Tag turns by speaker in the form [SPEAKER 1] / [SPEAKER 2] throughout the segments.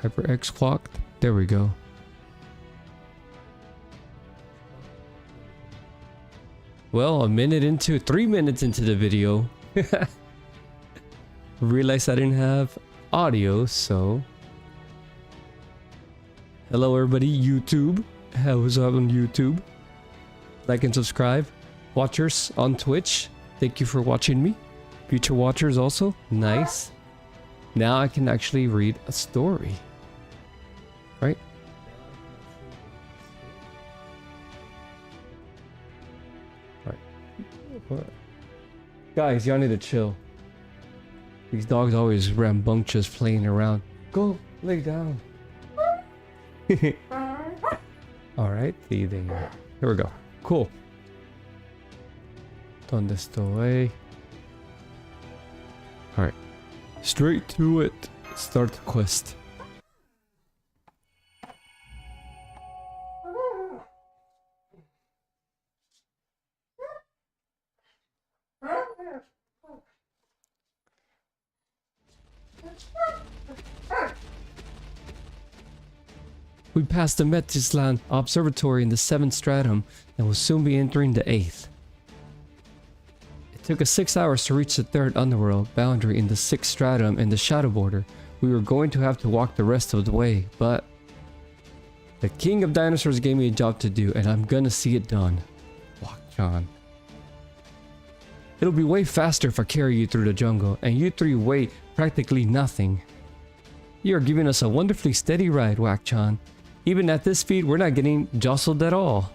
[SPEAKER 1] HyperX clocked. There we go. Well, 3 minutes into the video. Realized I didn't have audio, so... Hello everybody, YouTube. What's up on YouTube? Like and subscribe. Watchers on Twitch, thank you for watching me. Future watchers also, nice. Now I can actually read a story. Right? Alright. Guys, y'all need to chill. These dogs always rambunctious playing around. Go, lay down. Alright, leaving. Here we go. Cool. Donde estoy? Alright. Straight to it. Start the quest. We passed the Metislan Observatory in the 7th stratum and will soon be entering the 8th. It took us 6 hours to reach the 3rd underworld boundary in the 6th stratum and the shadow border. We were going to have to walk the rest of the way, but the king of dinosaurs gave me a job to do and I'm gonna see it done. Walk, John. It'll be way faster if I carry you through the jungle and you three weigh practically nothing. You are giving us a wonderfully steady ride, Wak-chan. Even at this speed, we're not getting jostled at all.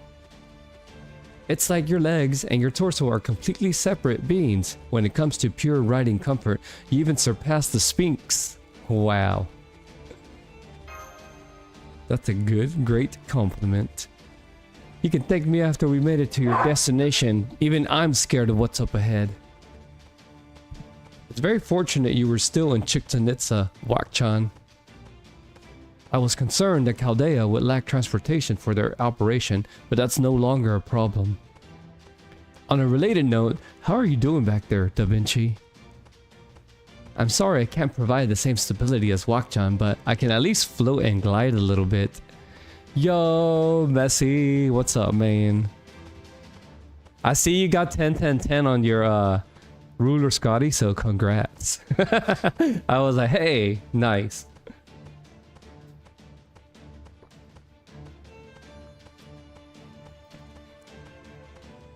[SPEAKER 1] It's like your legs and your torso are completely separate beings. When it comes to pure riding comfort, you even surpass the Sphinx. Wow. That's a great compliment. You can thank me after we made it to your destination. Even I'm scared of what's up ahead. It's very fortunate you were still in Chichen Itza, Wak-chan. I was concerned that Chaldea would lack transportation for their operation, but that's no longer a problem. On a related note, how are you doing back there, Da Vinci? I'm sorry I can't provide the same stability as Wakchan, but I can at least float and glide a little bit. Yo, Messi, what's up, man? I see you got 10, 10, 10 on your ruler, Scotty, so congrats. I was like, hey, nice.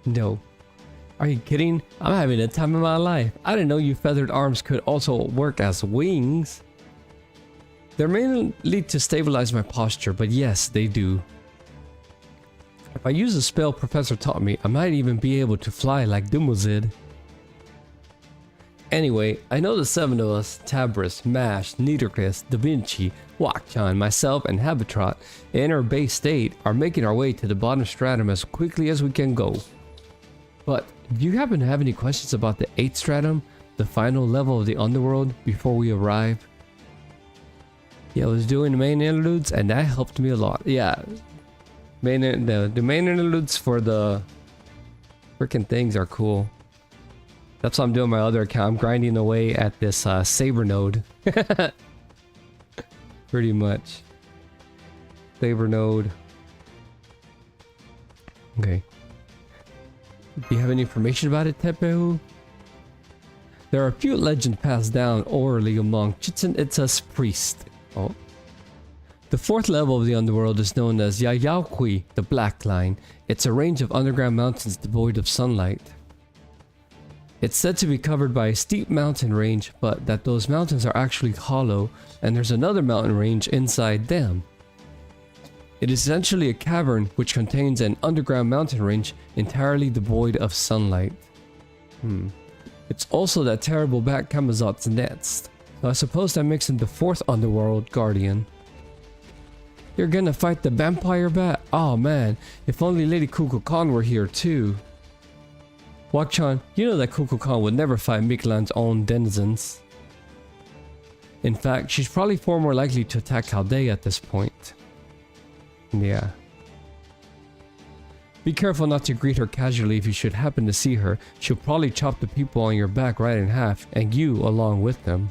[SPEAKER 1] No. Are you kidding? I'm having the time of my life. I didn't know you feathered arms could also work as wings. They're mainly to stabilize my posture, but yes, they do. If I use a spell Professor taught me, I might even be able to fly like Dumuzid. Anyway, I know the 7 of us, Tabris, Mash, Niedercrest, Da Vinci, Wakchan, myself, and Habitrot, in our base state, are making our way to the bottom stratum as quickly as we can go. But do you happen to have any questions about the 8th stratum, the final level of the underworld, before we arrive? Yeah, I was doing the main interludes and that helped me a lot. Yeah, the main interludes for the freaking things are cool. That's what I'm doing my other account. I'm grinding away at this saber node. Pretty much. Saber node. Okay. Do you have any information about it, Tepehu? There are a few legends passed down orally among Chichen Itza's priests. Oh. The 4th level of the underworld is known as Yayaokui, the Black Line. It's a range of underground mountains devoid of sunlight. It's said to be covered by a steep mountain range, but that those mountains are actually hollow, and there's another mountain range inside them. It is essentially a cavern which contains an underground mountain range entirely devoid of sunlight. It's also that terrible bat Kamazot's nest. So I suppose that makes him the 4th underworld guardian. You're gonna fight the vampire bat? Oh man, if only Lady Kukulkan were here too. Wakchan, you know that Kukulkan would never fight Miklan's own denizens. In fact, she's probably far more likely to attack Chaldea at this point. Yeah. Be careful not to greet her casually if you should happen to see her. She'll probably chop the people on your back right in half, and you along with them.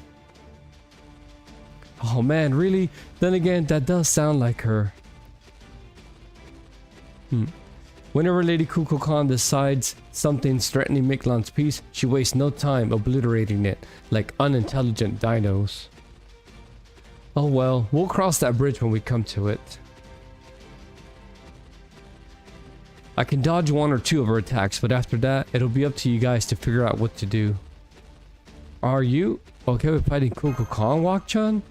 [SPEAKER 1] Oh man, really? Then again, that does sound like her. Whenever Lady Kukulkan decides something's threatening Miklan's peace, she wastes no time obliterating it, like unintelligent dinos. Oh well, we'll cross that bridge when we come to it. I can dodge 1 or 2 of her attacks, but after that, it'll be up to you guys to figure out what to do. Are you okay with fighting Kukulkan, Wakchan?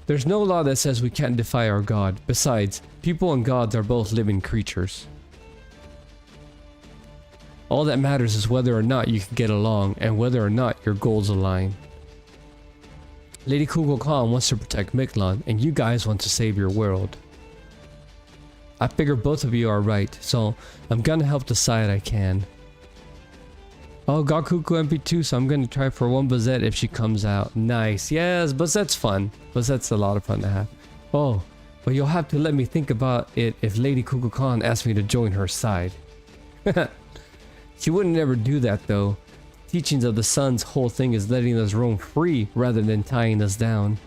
[SPEAKER 1] There's no law that says we can't defy our god. Besides, people and gods are both living creatures. All that matters is whether or not you can get along, and whether or not your goals align. Lady Kukulkan wants to protect Miklan, and you guys want to save your world. I figure both of you are right, so I'm gonna help the side I can. Oh, got Kuku MP2, so I'm gonna try for 1 Bazette if she comes out. Nice. Yes, Bazette's fun. Bazette's a lot of fun to have. Oh, but you'll have to let me think about it if Lady Kukulkan asks me to join her side. She wouldn't ever do that though. Teachings of the Sun's whole thing is letting us roam free rather than tying us down.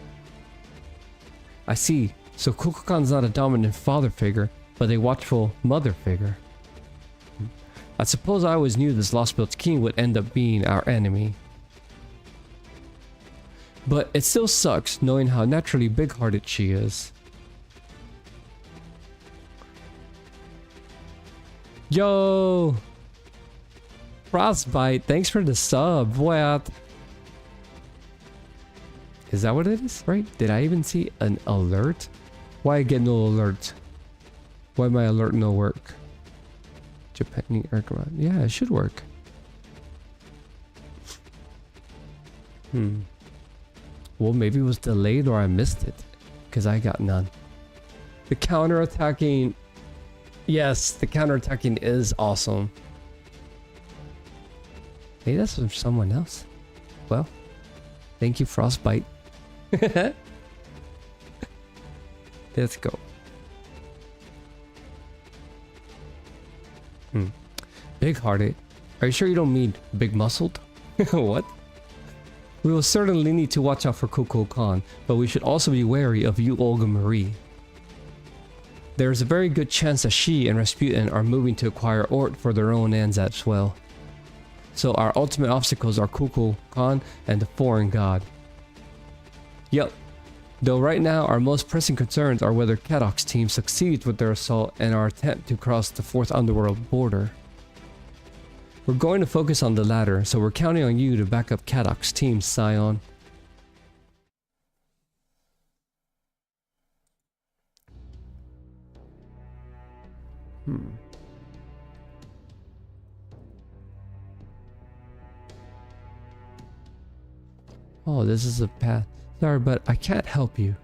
[SPEAKER 1] I see. So Kukulkan's not a dominant father figure, but a watchful mother figure. I suppose I always knew this Lost Built King would end up being our enemy. But it still sucks knowing how naturally big-hearted she is. Yo! Frostbite, thanks for the sub. What? Is that what it is? Right? Did I even see an alert? Why I get no alert? Why my alert no work? Japan aircraft. Yeah, it should work. Well, maybe it was delayed or I missed it. Because I got none. The counter-attacking... Yes, the counter-attacking is awesome. Hey, that's from someone else. Well, thank you, Frostbite. Let's go. Big-hearted? Are you sure you don't mean big-muscled? What? We will certainly need to watch out for Coco Khan, but we should also be wary of you, Olga Marie. There is a very good chance that she and Rasputin are moving to acquire Ort for their own ends as well. So our ultimate obstacles are Coco Khan and the foreign god. Yup. Though right now our most pressing concerns are whether Kadok's team succeeds with their assault and our attempt to cross the 4th underworld border. We're going to focus on the latter, so we're counting on you to back up Kadok's team, Scion. Oh, this is a path. Sorry, but I can't help you.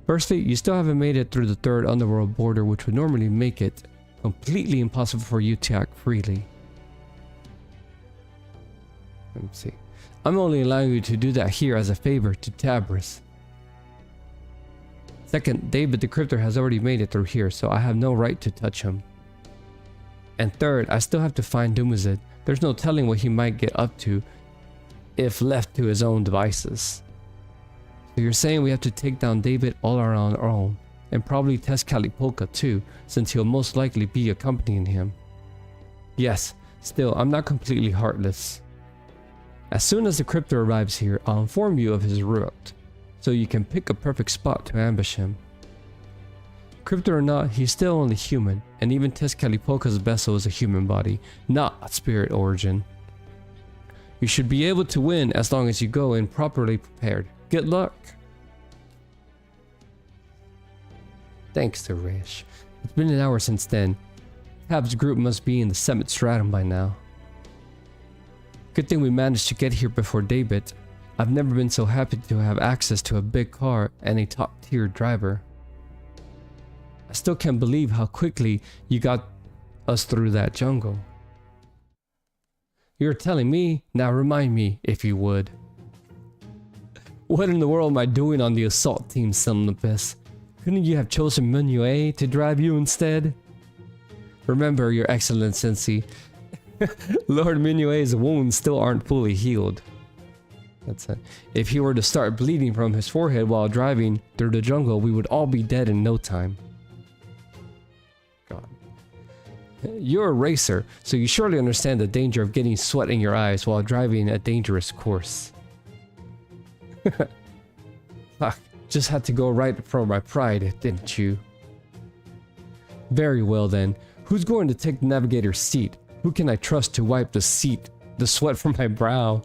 [SPEAKER 1] Firstly, you still haven't made it through the 3rd underworld border, which would normally make it completely impossible for you to act freely. Let me see. I'm only allowing you to do that here as a favor to Tabris. Second, David the Cryptor has already made it through here, so I have no right to touch him. And third, I still have to find Dumazid. There's no telling what he might get up to if left to his own devices. So you're saying we have to take down David all on our own, and probably test Kalipolka too, since he'll most likely be accompanying him. Yes, still, I'm not completely heartless. As soon as the Cryptor arrives here, I'll inform you of his route, so you can pick a perfect spot to ambush him. Cryptor or not, he's still only human, and even Tess Kalipolka's vessel is a human body, not a spirit origin. You should be able to win as long as you go in properly prepared. Good luck! Thanks to Rish. It's been an hour since then. Tab's group must be in the 7th stratum by now. Good thing we managed to get here before David. I've never been so happy to have access to a big car and a top-tier driver. I still can't believe how quickly you got us through that jungle. You're telling me? Now remind me, if you would. What in the world am I doing on the assault team, Semnopus? Couldn't you have chosen Menuet to drive you instead? Remember, Your Excellency, Lord Menuet's wounds still aren't fully healed. That's it. If he were to start bleeding from his forehead while driving through the jungle, we would all be dead in no time. God. You're a racer, so you surely understand the danger of getting sweat in your eyes while driving a dangerous course. Fuck, just had to go right for my pride, didn't you? Very well then, who's going to take the navigator's seat? Who can I trust to wipe the sweat from my brow?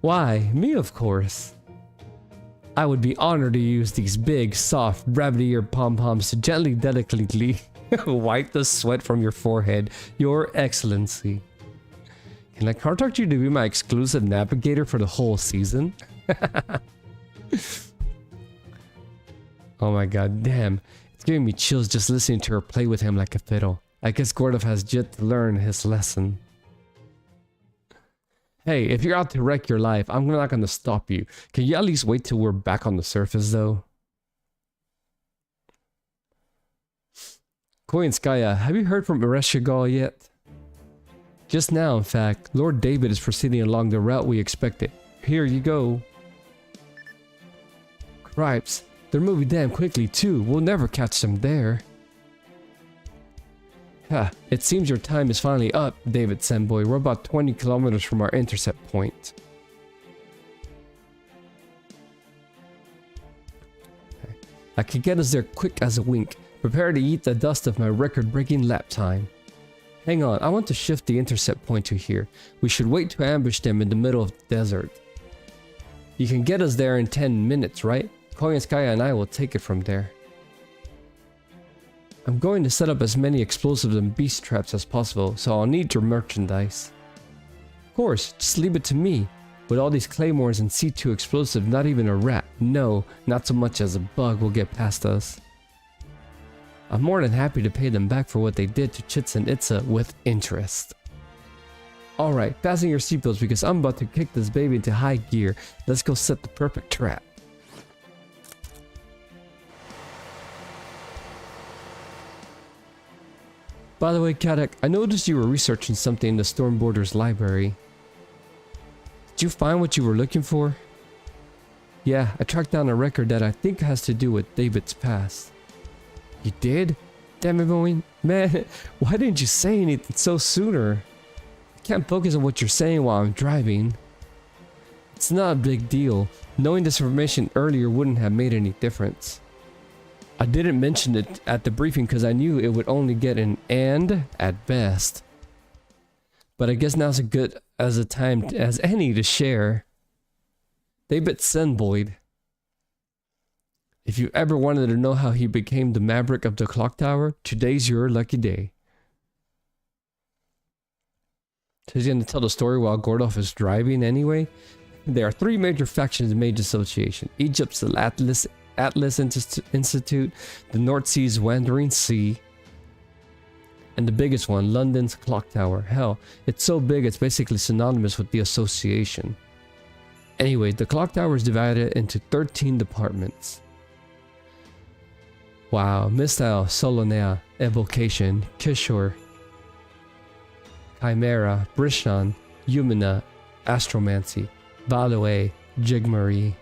[SPEAKER 1] Why, me of course. I would be honored to use these big, soft, rabbit-eared pom-poms to gently, delicately wipe the sweat from your forehead, Your Excellency. Can I contact you to be my exclusive navigator for the whole season? Oh my god, damn. It's giving me chills just listening to her play with him like a fiddle. I guess Gordov has yet to learn his lesson. Hey, if you're out to wreck your life, I'm not gonna stop you. Can you at least wait till we're back on the surface though? Koyanskaya, have you heard from Ereshkigal yet? Just now, in fact, Lord David is proceeding along the route we expected. Here you go. Cripes, they're moving damn quickly too. We'll never catch them there. Ha, it seems your time is finally up, David Senboy. We're about 20 kilometers from our intercept point. Okay. I could get us there quick as a wink. Prepare to eat the dust of my record-breaking lap time. Hang on, I want to shift the intercept point to here. We should wait to ambush them in the middle of the desert. You can get us there in 10 minutes, right? Koyanskaya and I will take it from there. I'm going to set up as many explosives and beast traps as possible, so I'll need your merchandise. Of course, just leave it to me. With all these claymores and C2 explosives, not even a rat, no, not so much as a bug will get past us. I'm more than happy to pay them back for what they did to Chits and Itza with interest. Alright, fasten your seatbelts because I'm about to kick this baby into high gear. Let's go set the perfect trap. By the way, Kadak, I noticed you were researching something in the Storm Borders library. Did you find what you were looking for? Yeah, I tracked down a record that I think has to do with David's past. You did? Damn it, Boeing. Man, why didn't you say anything so sooner? I can't focus on what you're saying while I'm driving. It's not a big deal. Knowing this information earlier wouldn't have made any difference. I didn't mention it at the briefing because I knew it would only get an "and" at best. But I guess now's as good as a time as any to share. David Senboyd. If you ever wanted to know how he became the Maverick of the Clock Tower, today's your lucky day. So he's going to tell the story while Gordolf is driving anyway. There are three major factions in Mage Association. Egypt's the Atlas Institute, the North Sea's Wandering Sea, and the biggest one, London's Clock Tower. Hell, it's so big it's basically synonymous with the association. Anyway, the Clock Tower is divided into 13 departments. Wow, Mistal, Solonea, Evocation, Kishore, Chimera, Brishan, Yumina, Astromancy, Value, Jigmari,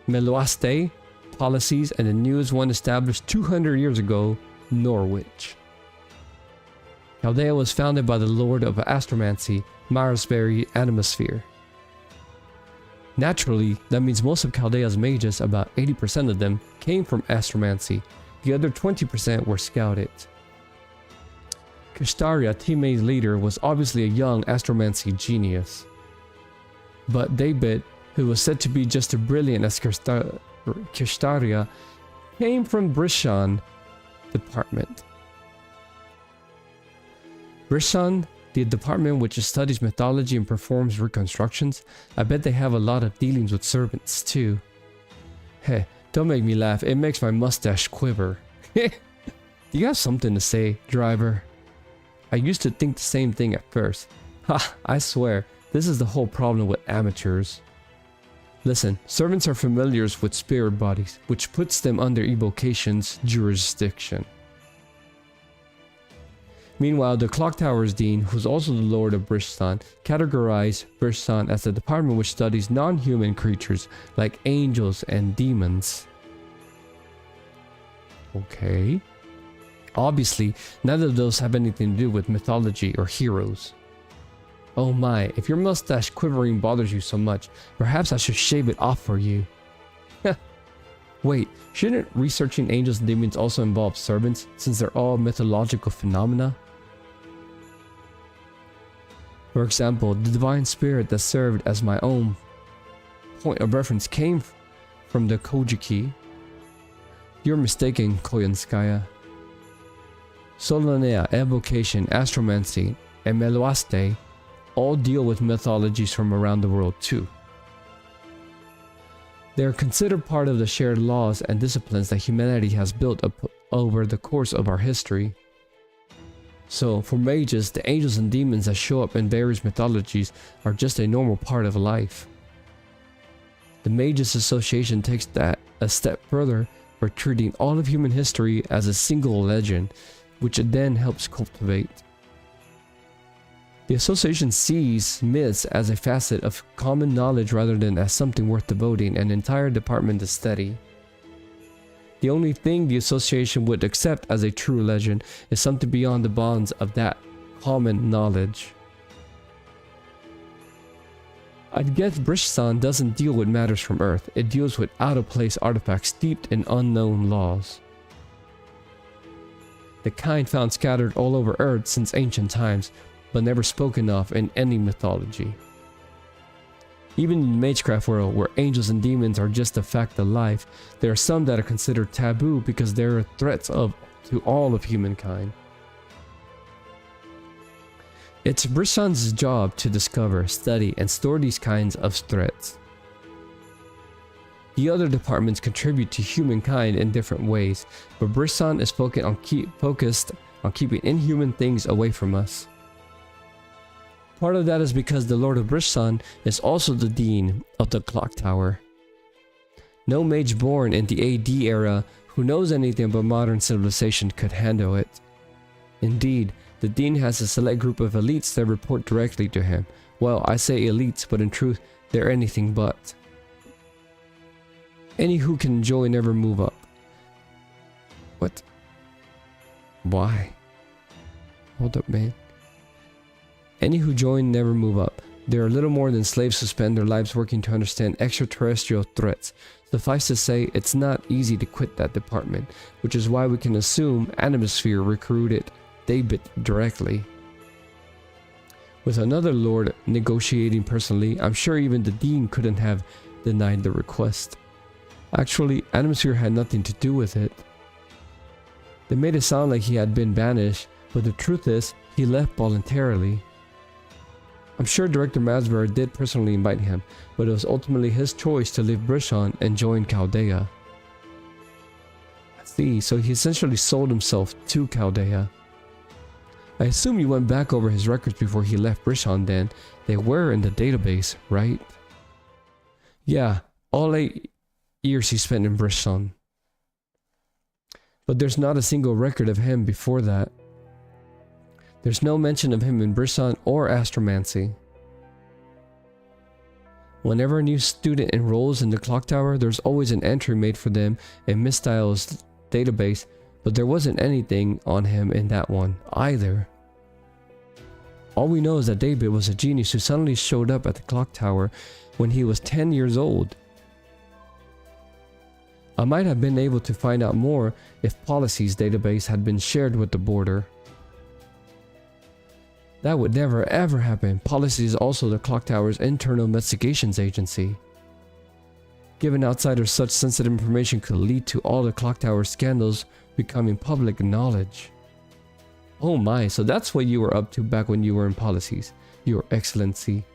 [SPEAKER 1] Meluaste, Policies, and the newest one established 200 years ago, Norwich. Chaldea was founded by the Lord of Astromancy, Marsberry Animosphere. Naturally, that means most of Chaldea's mages, about 80% of them, came from Astromancy. The other 20% were scouted. Kishtaria, teammate leader, was obviously a young Astromancy genius. But David, who was said to be just as brilliant as Kishtaria, came from Brishan department. Brishan, the department which studies mythology and performs reconstructions. I bet they have a lot of dealings with servants too. Hey, don't make me laugh, it makes my mustache quiver. Do you have something to say, driver? I used to think the same thing at first. Ha, I swear, this is the whole problem with amateurs. Listen, servants are familiars with spirit bodies, which puts them under evocation's jurisdiction. Meanwhile, the Clock Tower's Dean, who's also the Lord of Brishtan, categorized Brishtan as the department which studies non-human creatures like angels and demons. Okay. Obviously, none of those have anything to do with mythology or heroes. Oh my, if your mustache quivering bothers you so much, perhaps I should shave it off for you. Wait, shouldn't researching angels and demons also involve servants, since they're all mythological phenomena? For example, the divine spirit that served as my own point of reference came from the Kojiki. You're mistaken, Koyanskaya. Solonea, Evocation, Astromancy, and Meluaste all deal with mythologies from around the world too. They are considered part of the shared laws and disciplines that humanity has built up over the course of our history. So, for mages, the angels and demons that show up in various mythologies are just a normal part of life. The Mages Association takes that a step further by treating all of human history as a single legend, which it then helps cultivate. The association sees myths as a facet of common knowledge rather than as something worth devoting an entire department to study. The only thing the association would accept as a true legend is something beyond the bonds of that common knowledge. I guess Brishsan doesn't deal with matters from Earth, it deals with out-of-place artifacts steeped in unknown laws. The kind found scattered all over Earth since ancient times, but never spoken of in any mythology. Even in the Magecraft world, where angels and demons are just a fact of life, there are some that are considered taboo because they are threats to all of humankind. It's Brishan's job to discover, study, and store these kinds of threats. The other departments contribute to humankind in different ways, but Brishan is focused on keeping inhuman things away from us. Part of that is because the Lord of Brishan is also the Dean of the Clock Tower. No mage born in the AD era who knows anything about modern civilization could handle it. Indeed, the Dean has a select group of elites that report directly to him. Well, I say elites, but in truth, they're anything but. Any who can enjoy never move up. What? Why? Hold up, man. Any who join never move up. They are little more than slaves who spend their lives working to understand extraterrestrial threats. Suffice to say, it's not easy to quit that department, which is why we can assume Animosphere recruited David directly. With another lord negotiating personally, I'm sure even the Dean couldn't have denied the request. Actually, Animosphere had nothing to do with it. They made it sound like he had been banished, but the truth is, he left voluntarily. I'm sure Director Masber did personally invite him, but it was ultimately his choice to leave Brishon and join Chaldea. I see, so he essentially sold himself to Chaldea. I assume you went back over his records before he left Brishon then. They were in the database, right? Yeah, all 8 years he spent in Brishon. But there's not a single record of him before that. There's no mention of him in Brishon or Astromancy. Whenever a new student enrolls in the clock tower, there's always an entry made for them in Miss Styles' database, but there wasn't anything on him in that one either. All we know is that David was a genius who suddenly showed up at the clock tower when he was 10 years old. I might have been able to find out more if Policy's database had been shared with the border. That would never ever happen. Policy is also the clock tower's internal investigations agency. Giving outsiders such sensitive information could lead to all the clock tower scandals becoming public knowledge. Oh my, so that's what you were up to back when you were in Policies, Your Excellency.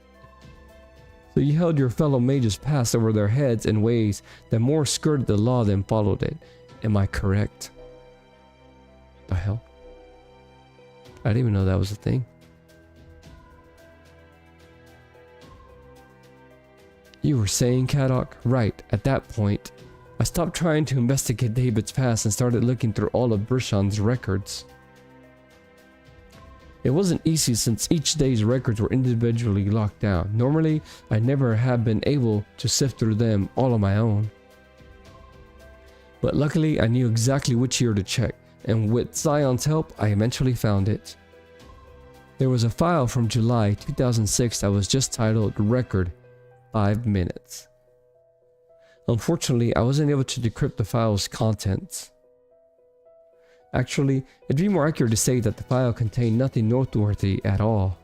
[SPEAKER 1] So you held your fellow mages past over their heads in ways that more skirted the law than followed it. Am I correct? The hell? I didn't even know that was a thing. You were saying, Kadok? Right, at that point, I stopped trying to investigate David's past and started looking through all of Brishon's records. It wasn't easy since each day's records were individually locked down. Normally, I never have been able to sift through them all on my own. But luckily, I knew exactly which year to check, and with Zion's help, I eventually found it. There was a file from July 2006 that was just titled Record 5 minutes. Unfortunately, I wasn't able to decrypt the file's contents. Actually, it'd be more accurate to say that the file contained nothing noteworthy at all.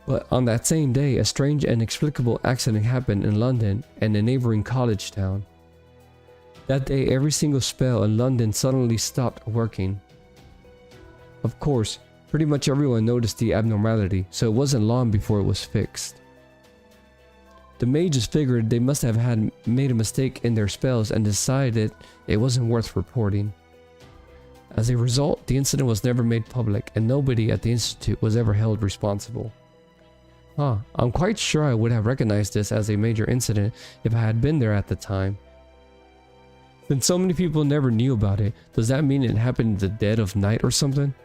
[SPEAKER 1] But on that same day, a strange and inexplicable accident happened in London and a neighboring college town. That day, every single spell in London suddenly stopped working. Of course, pretty much everyone noticed the abnormality, so it wasn't long before it was fixed. The mages figured they must have made a mistake in their spells and decided it wasn't worth reporting. As a result, the incident was never made public and nobody at the institute was ever held responsible. I'm quite sure I would have recognized this as a major incident if I had been there at the time. Since so many people never knew about it, does that mean it happened in the dead of night or something?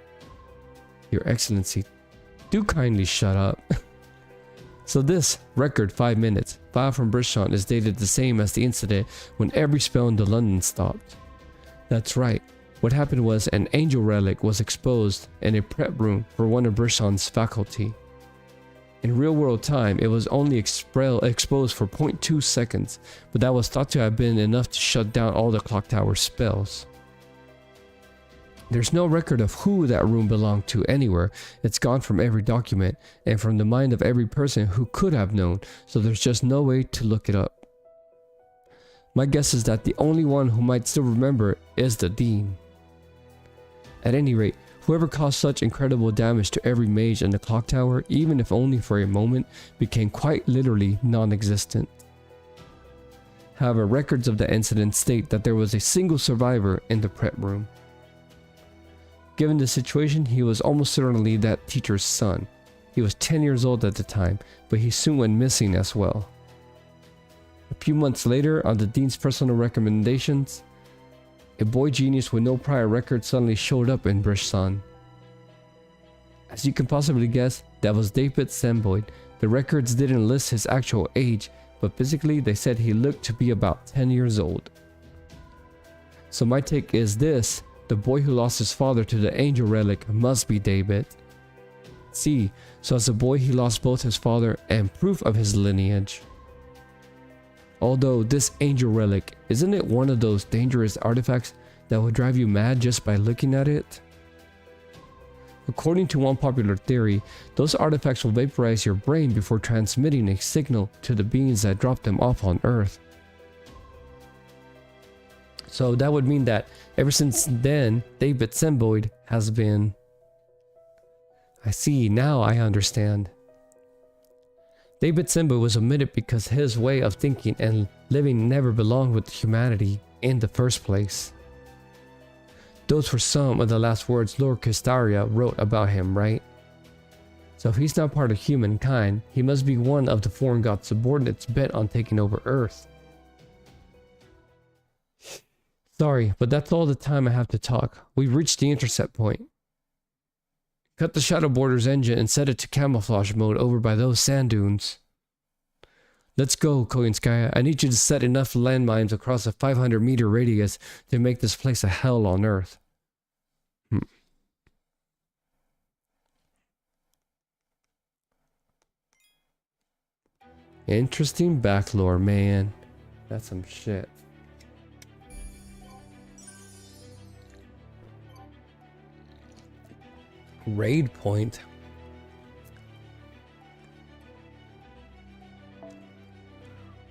[SPEAKER 1] Your Excellency, do kindly shut up. So this record 5 minutes file from Brishon is dated the same as the incident when every spell in the London stopped. That's right. What happened was an angel relic was exposed in a prep room for one of Brishon's faculty. In real world time, it was only exposed for 0.2 seconds, but that was thought to have been enough to shut down all the clock tower spells. There's no record of who that room belonged to anywhere. It's gone from every document and from the mind of every person who could have known, so there's just no way to look it up. My guess is that the only one who might still remember is the Dean. At any rate, whoever caused such incredible damage to every mage in the clock tower, even if only for a moment, became quite literally non-existent. However, records of the incident state that there was a single survivor in the prep room. Given the situation, he was almost certainly that teacher's son. He was 10 years old at the time, but he soon went missing as well. A few months later, on the dean's personal recommendations, a boy genius with no prior record suddenly showed up in Brishsan. As you can possibly guess, that was David Semboid. The records didn't list his actual age, but physically they said he looked to be about 10 years old. So my take is this: the boy who lost his father to the angel relic must be David. See, so as a boy he lost both his father and proof of his lineage. Although this angel relic, isn't it one of those dangerous artifacts that will drive you mad just by looking at it? According to one popular theory, those artifacts will vaporize your brain before transmitting a signal to the beings that dropped them off on Earth. So that would mean that ever since then, David Semboid has been... I see, now I understand. David Semboid was omitted because his way of thinking and living never belonged with humanity in the first place. Those were some of the last words Lord Kistaria wrote about him, right? So if he's not part of humankind, he must be one of the foreign god subordinates bent on taking over Earth. Sorry, but that's all the time I have to talk. We've reached the intercept point. Cut the Shadow Border's engine and set it to camouflage mode over by those sand dunes. Let's go, Koinskaya. I need you to set enough landmines across a 500-meter radius to make this place a hell on Earth. Interesting backlore, man. That's some shit. Raid point.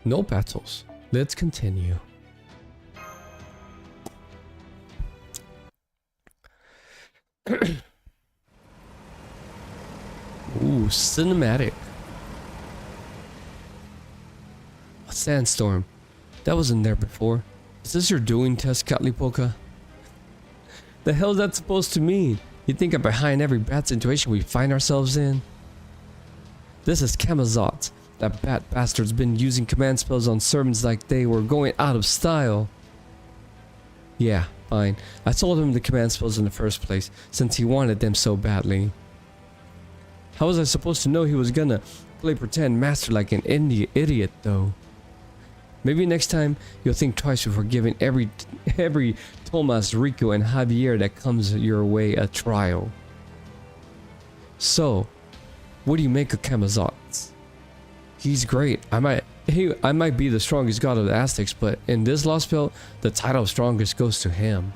[SPEAKER 1] No battles. Let's continue. Ooh, cinematic. A sandstorm. That wasn't there before. Is this your doing, Tezcatlipoca? The hell is that supposed to mean? You think I'm behind every bad situation we find ourselves in? This is Camazot. That bat bastard's been using command spells on servants like they were going out of style. Yeah, fine. I told him the command spells in the first place, since he wanted them so badly. How was I supposed to know he was gonna play pretend master like an idiot though? Maybe next time you'll think twice before giving every Tomas, Rico, and Javier that comes your way a trial. So, what do you make of Camazot? He's great. I might be the strongest god of the Aztecs, but in this Lost Belt, the title of strongest goes to him.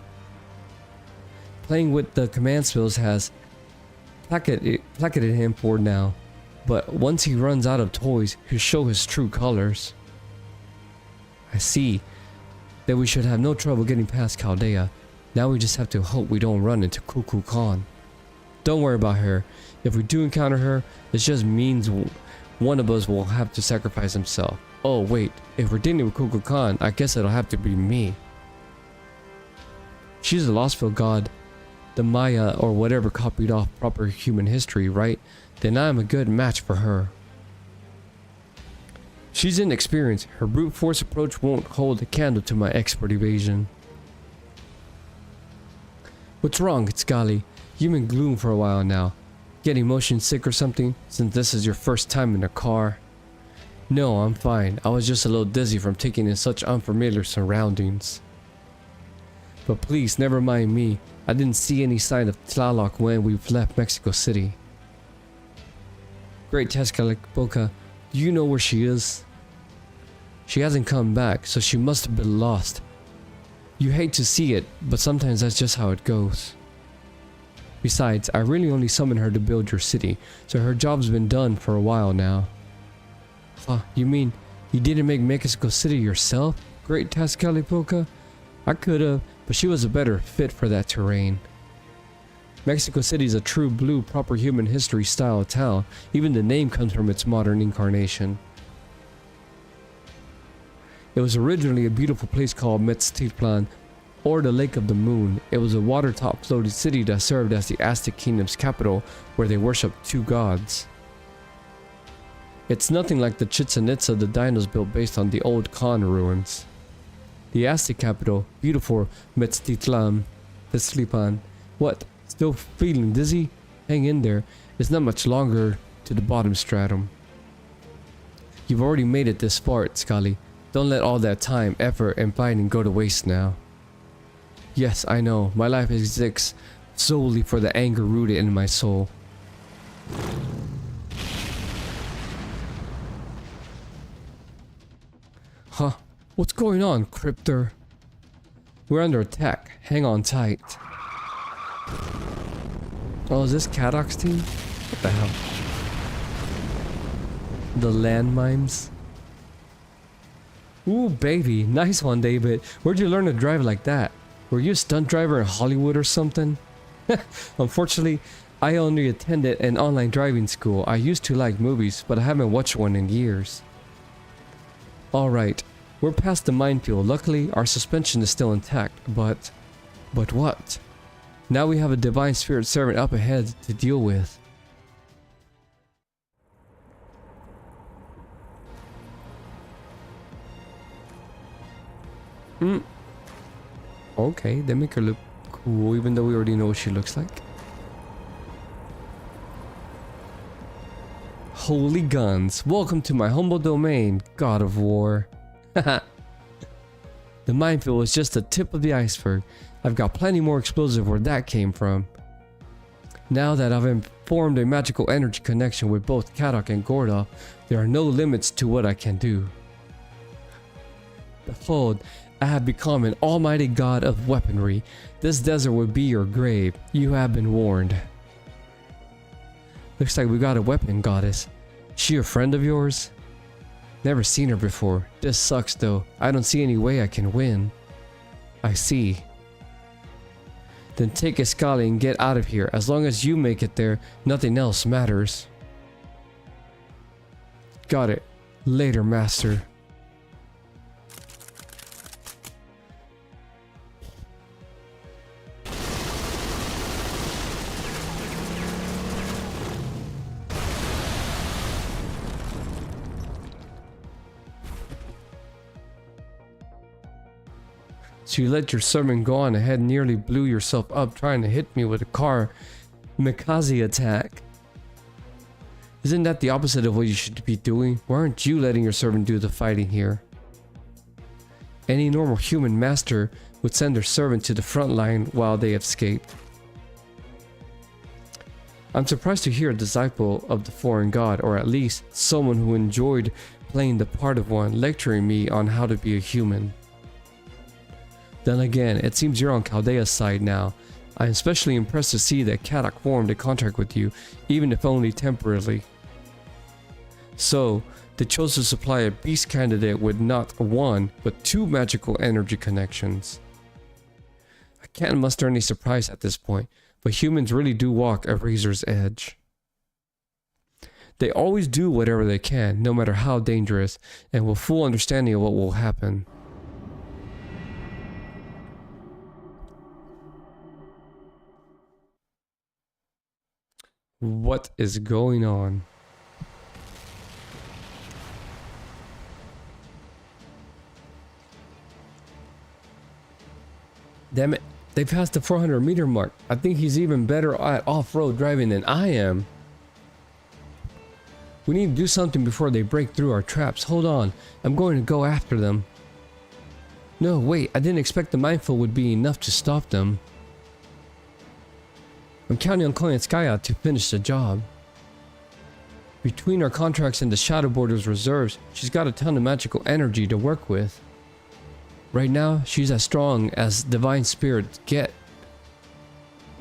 [SPEAKER 1] Playing with the command spells has placated him for now, but once he runs out of toys, he'll show his true colors. I see that we should have no trouble getting past Chaldea. Now we just have to hope we don't run into Kukulkan Khan. Don't worry about her. If we do encounter her, it just means one of us will have to sacrifice himself. Oh wait, if we're dealing with Kukulkan Khan, I guess it'll have to be me. She's a Lostville god, the Maya or whatever copied off proper human history, right? Then I'm a good match for her. She's inexperienced. Her brute force approach won't hold a candle to my expert evasion. What's wrong, Itzgali? You've been gloom for a while now. Getting motion sick or something, since this is your first time in a car? No, I'm fine. I was just a little dizzy from taking in such unfamiliar surroundings. But please, never mind me. I didn't see any sign of Tlaloc when we left Mexico City. Great Tezcatlipoca, do you know where she is? She hasn't come back, so she must have been lost. You hate to see it, but sometimes that's just how it goes. Besides, I really only summoned her to build your city, so her job's been done for a while now. Huh, you mean you didn't make Mexico City yourself, Great Tezcatlipoca? I could've, but she was a better fit for that terrain. Mexico City is a true blue proper human history style town. Even the name comes from its modern incarnation. It was originally a beautiful place called Metztitlan, or the Lake of the Moon. It was a water-top floating city that served as the Aztec kingdom's capital, where they worshipped two gods. It's nothing like the Chichen Itza the dinos built based on the old Khan ruins. The Aztec capital, beautiful Metztitlan, Tezcatlipan. What? Still feeling dizzy? Hang in there. It's not much longer to the bottom stratum. You've already made it this far, Scully. Don't let all that time, effort, and fighting go to waste now. Yes, I know. My life exists solely for the anger rooted in my soul. Huh? What's going on, Cryptor? We're under attack. Hang on tight. Oh, is this Cadoc's team? What the hell? The landmines. Ooh, baby. Nice one, David. Where'd you learn to drive like that? Were you a stunt driver in Hollywood or something? Unfortunately, I only attended an online driving school. I used to like movies, but I haven't watched one in years. Alright, we're past the minefield. Luckily, our suspension is still intact, but what? Now we have a divine spirit servant up ahead to deal with. Okay, they make her look cool, even though we already know what she looks like. Holy guns, welcome to my humble domain, God of War. The minefield is just the tip of the iceberg. I've got plenty more explosive where that came from. Now that I've formed a magical energy connection with both Cadoc and Gorda, there are no limits to what I can do. Behold, I have become an almighty god of weaponry. This desert will be your grave. You have been warned. Looks like we got a weapon, goddess. She a friend of yours? Never seen her before. This sucks though. I don't see any way I can win. I see. Then take Escali and get out of here. As long as you make it there, nothing else matters. Got it. Later, master. So you let your servant go on ahead and nearly blew yourself up trying to hit me with a car Mikaze attack. Isn't that the opposite of what you should be doing? Why aren't you letting your servant do the fighting here? Any normal human master would send their servant to the front line while they escaped. I'm surprised to hear a disciple of the foreign god, or at least someone who enjoyed playing the part of one, lecturing me on how to be a human. Then again, it seems you're on Chaldea's side now. I am especially impressed to see that Cadoc formed a contract with you, even if only temporarily. So, they chose to supply a beast candidate with not one, but two magical energy connections. I can't muster any surprise at this point, but humans really do walk a razor's edge. They always do whatever they can, no matter how dangerous, and with full understanding of what will happen. What is going on? Damn it, they passed the 400-meter mark. I think he's even better at off-road driving than I am. We need to do something before they break through our traps. Hold on, I'm going to go after them. No, wait, I didn't expect the minefield would be enough to stop them. I'm counting on Koyanskaya to finish the job. Between our contracts and the Shadow Border's reserves, she's got a ton of magical energy to work with. Right now, she's as strong as divine spirits get.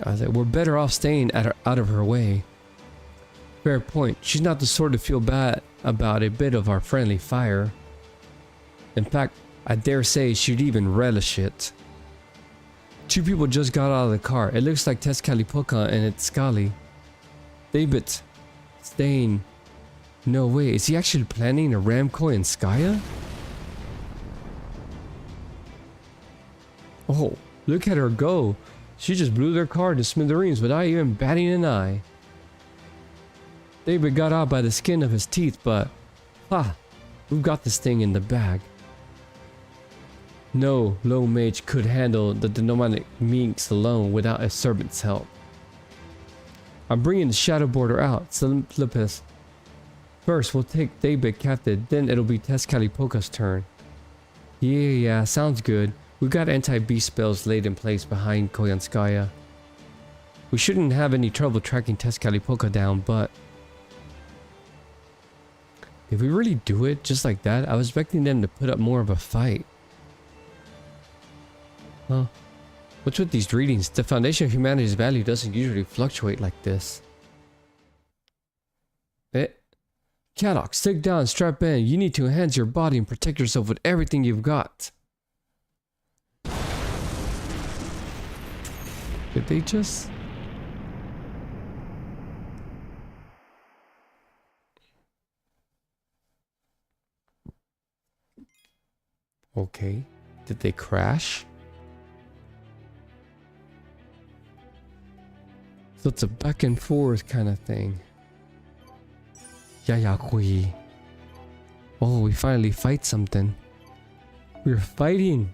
[SPEAKER 1] We're better off staying out of her way. Fair point. She's not the sort to feel bad about a bit of our friendly fire. In fact, I dare say she'd even relish it. Two people just got out of the car. It looks like Tezcatlipoca and Itzcali. David, Stain. No way, is he actually planning a Ramco in Skya? Oh, look at her go. She just blew their car to smithereens without even batting an eye. David got out by the skin of his teeth, but we've got this thing in the bag. No low mage could handle the demonic minx alone without a servant's help. I'm bringing the shadow border out, Slippus. First, we'll take David captive, then it'll be Tezcatlipoca's turn. Yeah, sounds good. We've got anti-beast spells laid in place behind Koyanskaya. We shouldn't have any trouble tracking Tezcatlipoca down, but... if we really do it just like that, I was expecting them to put up more of a fight. Huh? What's with these readings? The foundation of humanity's value doesn't usually fluctuate like this. Caddock, stick down, strap in. You need to enhance your body and protect yourself with everything you've got. Did they just... okay. Did they crash? So it's a back and forth kind of thing. Yayakui. Oh, we finally fight something. We're fighting.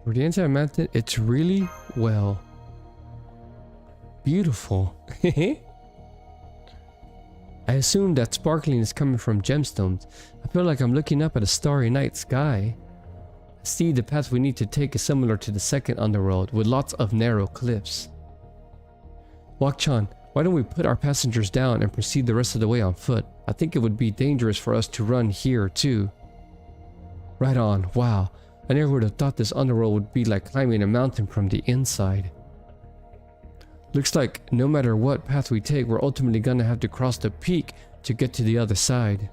[SPEAKER 1] For the anti-mountain, it's really well. Beautiful. I assume that sparkling is coming from gemstones. I feel like I'm looking up at a starry night sky. I see the path we need to take is similar to the second underworld, with lots of narrow cliffs. Wak-chan, why don't we put our passengers down and proceed the rest of the way on foot? I think it would be dangerous for us to run here too. Right on. Wow. I never would have thought this underworld would be like climbing a mountain from the inside. Looks like no matter what path we take, we're ultimately gonna have to cross the peak to get to the other side.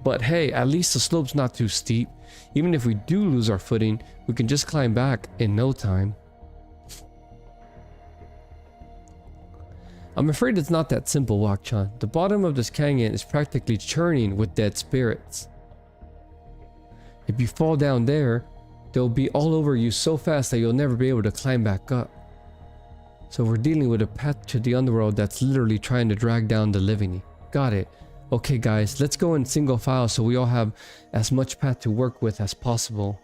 [SPEAKER 1] But hey, at least the slope's not too steep. Even if we do lose our footing, we can just climb back in no time. I'm afraid it's not that simple, Wak-chan. The bottom of this canyon is practically churning with dead spirits. If you fall down there, they'll be all over you so fast that you'll never be able to climb back up. So we're dealing with a path to the underworld that's literally trying to drag down the living. Got it. Okay guys, let's go in single file so we all have as much path to work with as possible.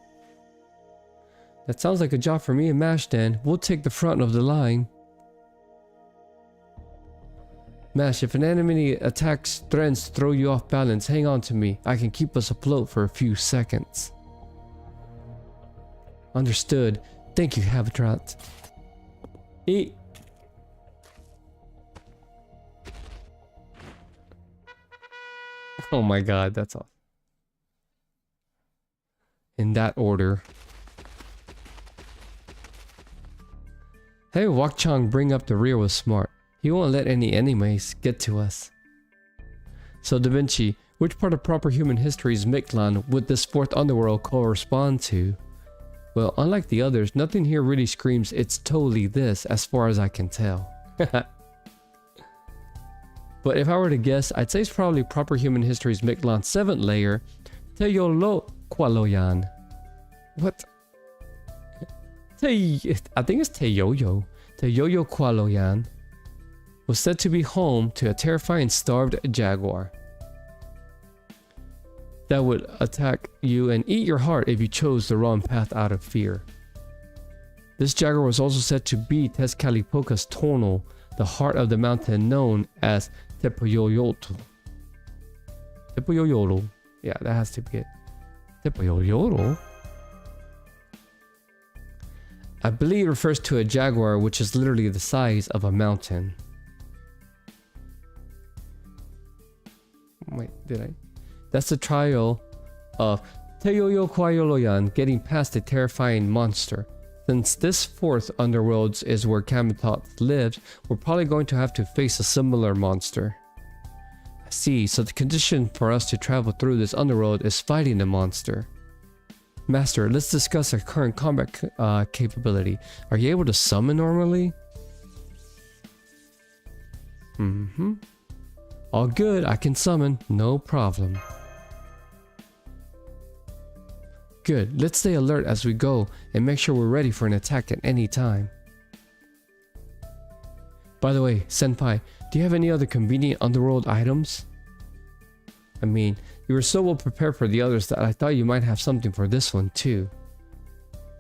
[SPEAKER 1] That sounds like a job for me and Mash then. We'll take the front of the line. Mash, if an enemy attacks threatens to throw you off balance, hang on to me. I can keep us afloat for a few seconds. Understood. Thank you, Habitat. Eat. Oh my god, that's all. In that order. Hey, Wak-chan bring up the rear was smart. He won't let any enemies get to us. So Da Vinci, which part of proper human history's Mictlan would this fourth underworld correspond to? Well, unlike the others, nothing here really screams it's totally this as far as I can tell. But if I were to guess, I'd say it's probably proper human history's Mictlan 7th layer, Teyolo Qualoyan. What? I think it's Teyoyo. Teyoyo Qualoyan was said to be home to a terrifying starved jaguar that would attack you and eat your heart if you chose the wrong path out of fear. This jaguar was also said to be Tezcatlipoca's tonal, the heart of the mountain known as Tepoyoyotl. Tepoyoyotl. Yeah, that has to be it. Tepoyoyotl? I believe it refers to a jaguar which is literally the size of a mountain. Wait, did I? That's the trial of Teyoyo Kwayoloyan getting past a terrifying monster. Since this fourth underworld is where Kamitot lives, we're probably going to have to face a similar monster. I see, so the condition for us to travel through this underworld is fighting the monster. Master, let's discuss our current combat capability. Are you able to summon normally? All good, I can summon, no problem. Good, let's stay alert as we go and make sure we're ready for an attack at any time. By the way, Senpai, do you have any other convenient underworld items? I mean, you were so well prepared for the others that I thought you might have something for this one too.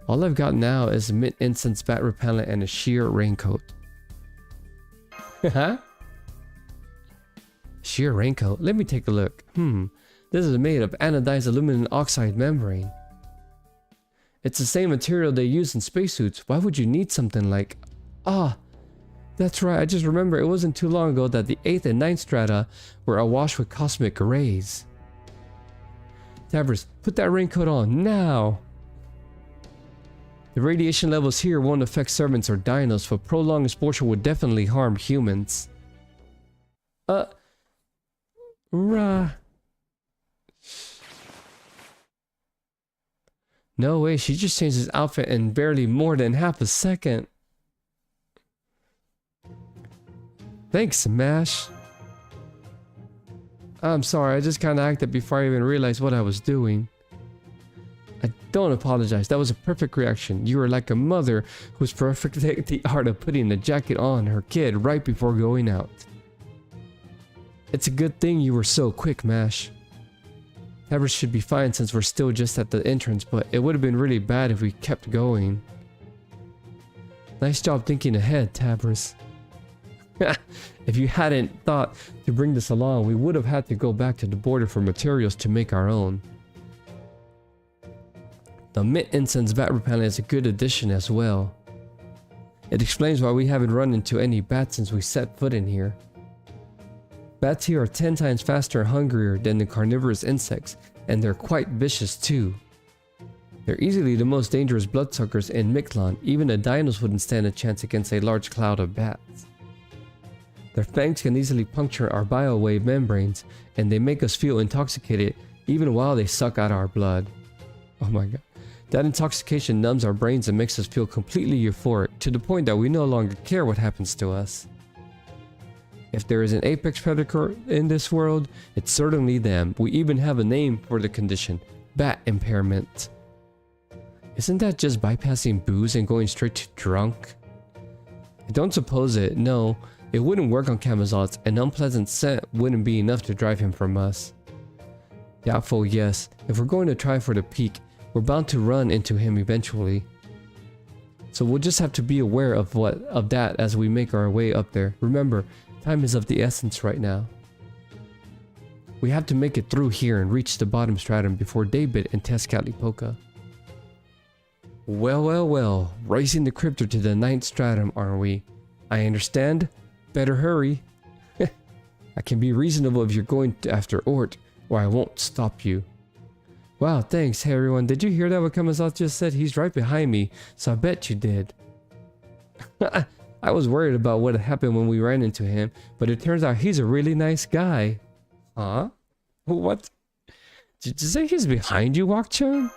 [SPEAKER 1] All I've got now is a mint incense bat repellent and a sheer raincoat. Haha. Sheer raincoat? Let me take a look. This is made of anodized aluminum oxide membrane. It's the same material they use in spacesuits. Why would you need something like... That's right, I just remember it wasn't too long ago that the 8th and 9th strata were awash with cosmic rays. Tavros, put that raincoat on, now! The radiation levels here won't affect servants or dinos, but prolonged exposure would definitely harm humans. No way, she just changed his outfit in barely more than half a second. Thanks, Smash. I'm sorry, I just kinda acted before I even realized what I was doing. I don't apologize, that was a perfect reaction. You were like a mother who's perfecting the art of putting the jacket on her kid right before going out. It's a good thing you were so quick, Mash. Tavros should be fine since we're still just at the entrance, but it would have been really bad if we kept going. Nice job thinking ahead, Tavros. If you hadn't thought to bring this along, we would have had to go back to the border for materials to make our own. The mint incense bat repellent is a good addition as well. It explains why we haven't run into any bats since we set foot in here. Bats here are 10 times faster and hungrier than the carnivorous insects, and they're quite vicious too. They're easily the most dangerous bloodsuckers in Mictlan. Even the dinos wouldn't stand a chance against a large cloud of bats. Their fangs can easily puncture our biowave membranes, and they make us feel intoxicated even while they suck out our blood. Oh my god. That intoxication numbs our brains and makes us feel completely euphoric, to the point that we no longer care what happens to us. If there is an apex predator in this world, it's certainly them. We even have a name for the condition, bat impairment. Isn't that just bypassing booze and going straight to drunk? I don't suppose it, no. It wouldn't work on Camazotz. An unpleasant scent wouldn't be enough to drive him from us. Doubtful, yes. If we're going to try for the peak, we're bound to run into him eventually. So we'll just have to be aware of that as we make our way up there. Remember, time is of the essence right now. We have to make it through here and reach the bottom stratum before Daybit and Tezcatlipoca. Well, racing the crypto to the 9th stratum, aren't we? I understand. Better hurry. I can be reasonable if you're going after Ort, or I won't stop you. Wow, thanks. Hey everyone, did you hear that what Camazotz just said? He's right behind me, so I bet you did. I was worried about what had happened when we ran into him, but it turns out he's a really nice guy. Huh? What? Did you say he's behind you, Wakchan?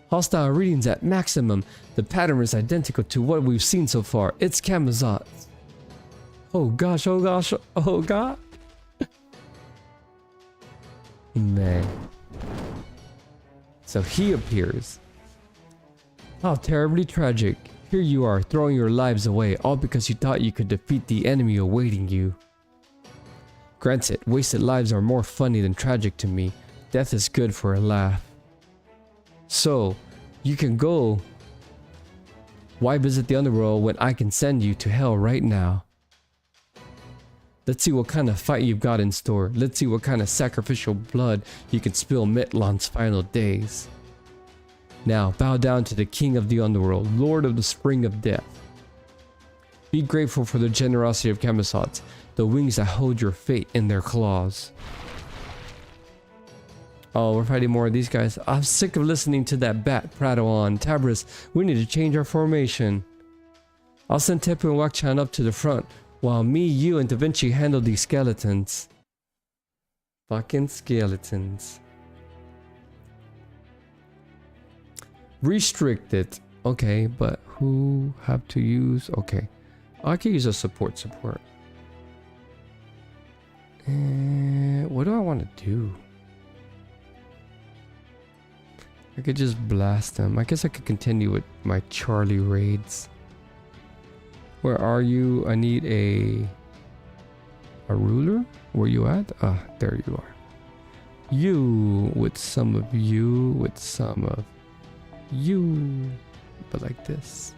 [SPEAKER 1] Hostile readings at maximum. The pattern is identical to what we've seen so far. It's Camazotz. Oh gosh, oh gosh, oh god. Man. So he appears. How terribly tragic. Here you are, throwing your lives away, all because you thought you could defeat the enemy awaiting you. Granted, wasted lives are more funny than tragic to me. Death is good for a laugh. So, you can go. Why visit the underworld when I can send you to hell right now? Let's see what kind of fight you've got in store. Let's see what kind of sacrificial blood you can spill Mictlan's final days. Now, bow down to the King of the Underworld, Lord of the Spring of Death. Be grateful for the generosity of Camazotz, the wings that hold your fate in their claws. Oh, we're fighting more of these guys. I'm sick of listening to that bat prattle on. Tavros, we need to change our formation. I'll send Tepu and Wakchan up to the front, while me, you, and Da Vinci handle these skeletons. Fucking skeletons. Restricted. Okay, but who have to use? Okay. I can use a support. And what do I want to do? I could just blast them. I guess I could continue with my Charlie raids. Where are you? I need a ruler? Where you at? Ah, there you are. You with some of you with some of you, but like this.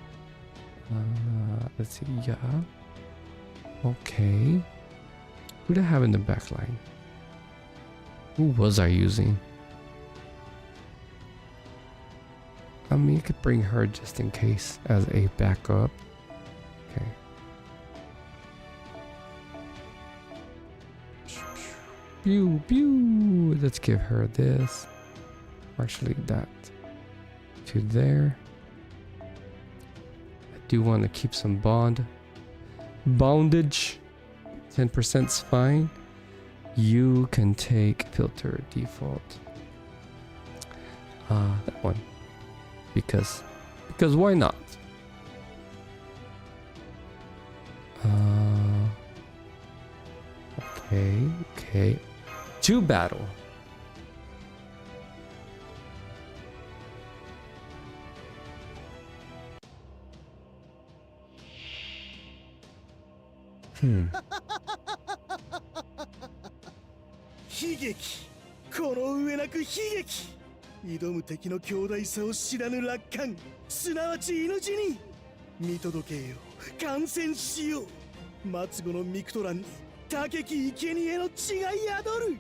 [SPEAKER 1] Let's see. Yeah. Okay. Who do I have in the back line? Who was I using? I mean, I could bring her just in case as a backup. Okay. Pew, pew. Let's give her this. Actually, that to there. I do want to keep some bondage. 10%'s fine. You can take filter default. That one. Because why not? Okay. To battle. Hmm.
[SPEAKER 2] 悲劇この上なく悲劇挑む敵の強大さを知らぬ楽観すなわち犬死に見届けよ感染しよう末後のミクトランに高き生贄の血が宿る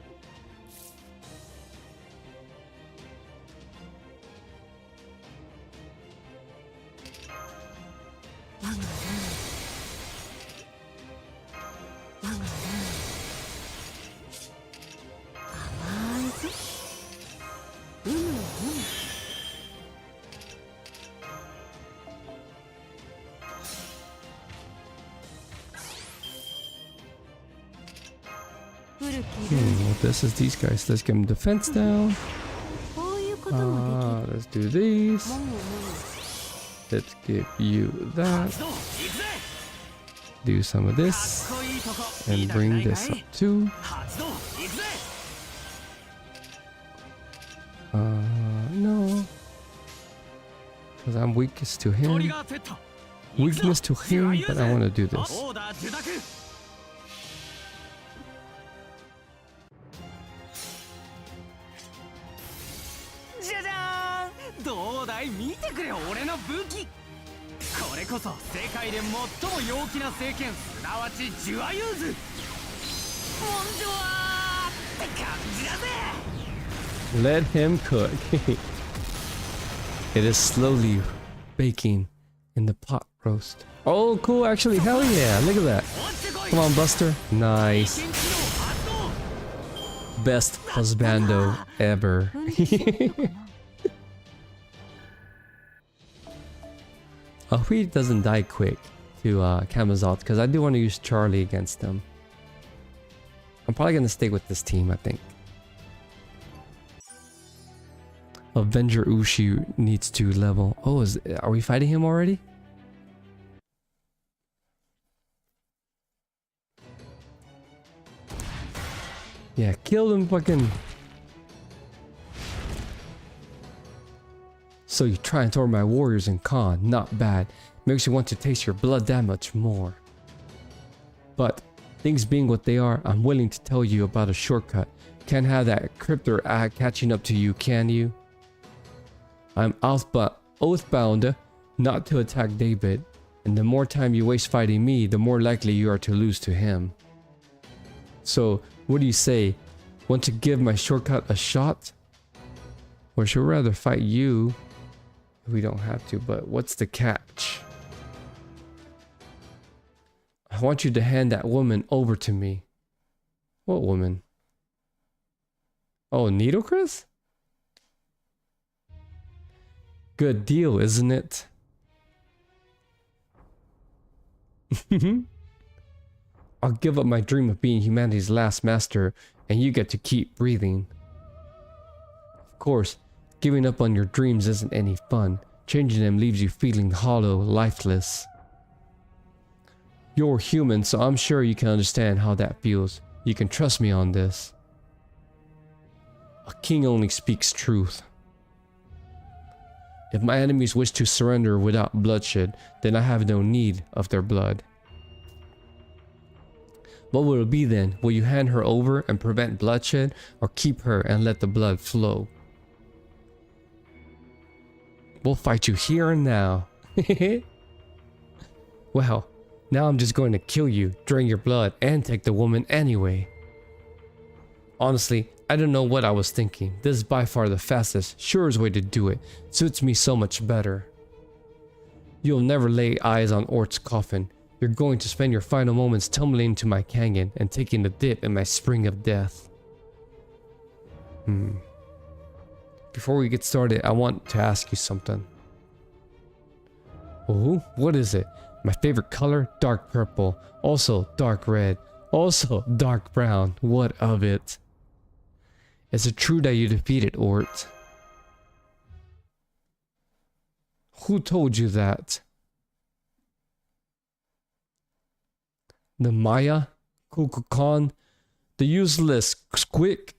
[SPEAKER 1] Well, this is these guys. Let's give them defense down. Let's do these. Let's give you that. Do some of this. And bring this up too. No. Because I'm weakest to him. Weakness to him, but I want to do this. Let him cook. It is slowly baking in the pot roast. Oh, cool. Actually, hell yeah. Look at that. Come on, Buster. Nice. Best husbando ever. I hope he doesn't die quick to Camazalt, because I do want to use Charlie against them. I'm probably going to stay with this team, I think. Avenger Ushi needs to level. Oh, are we fighting him already? Yeah, kill him fucking. So you try and throw my warriors in con. Not bad. Makes you want to taste your blood that much more. But things being what they are, I'm willing to tell you about a shortcut. Can't have that cryptor catching up to you, can you? I'm oathbound not to attack David, and the more time you waste fighting me, the more likely you are to lose to him. So, what do you say? Want to give my shortcut a shot? Or should we rather fight you? We don't have to, but what's the catch? I want you to hand that woman over to me. What woman? Oh, Needle Chris? Good deal, isn't it? I'll give up my dream of being humanity's last master, and you get to keep breathing. Of course, Giving up on your dreams isn't any fun. Changing them leaves you feeling hollow, lifeless. You're human, so I'm sure you can understand how that feels. You can trust me on this. A king only speaks truth. If my enemies wish to surrender without bloodshed, then I have no need of their blood. What will it be then? Will you hand her over and prevent bloodshed, or keep her and let the blood flow? We'll fight you here and now. Well, now I'm just going to kill you, drain your blood, and take the woman anyway. Honestly, I don't know what I was thinking. This is by far the fastest, surest way to do it. Suits me so much better. You'll never lay eyes on Ort's coffin. You're going to spend your final moments tumbling into my canyon and taking a dip in my spring of death. Before we get started, I want to ask you something. Oh, what is it? My favorite color? Dark purple. Also dark red. Also dark brown. What of it? Is it true that you defeated Ort? Who told you that? The Maya? Kukulkan? The useless Squick?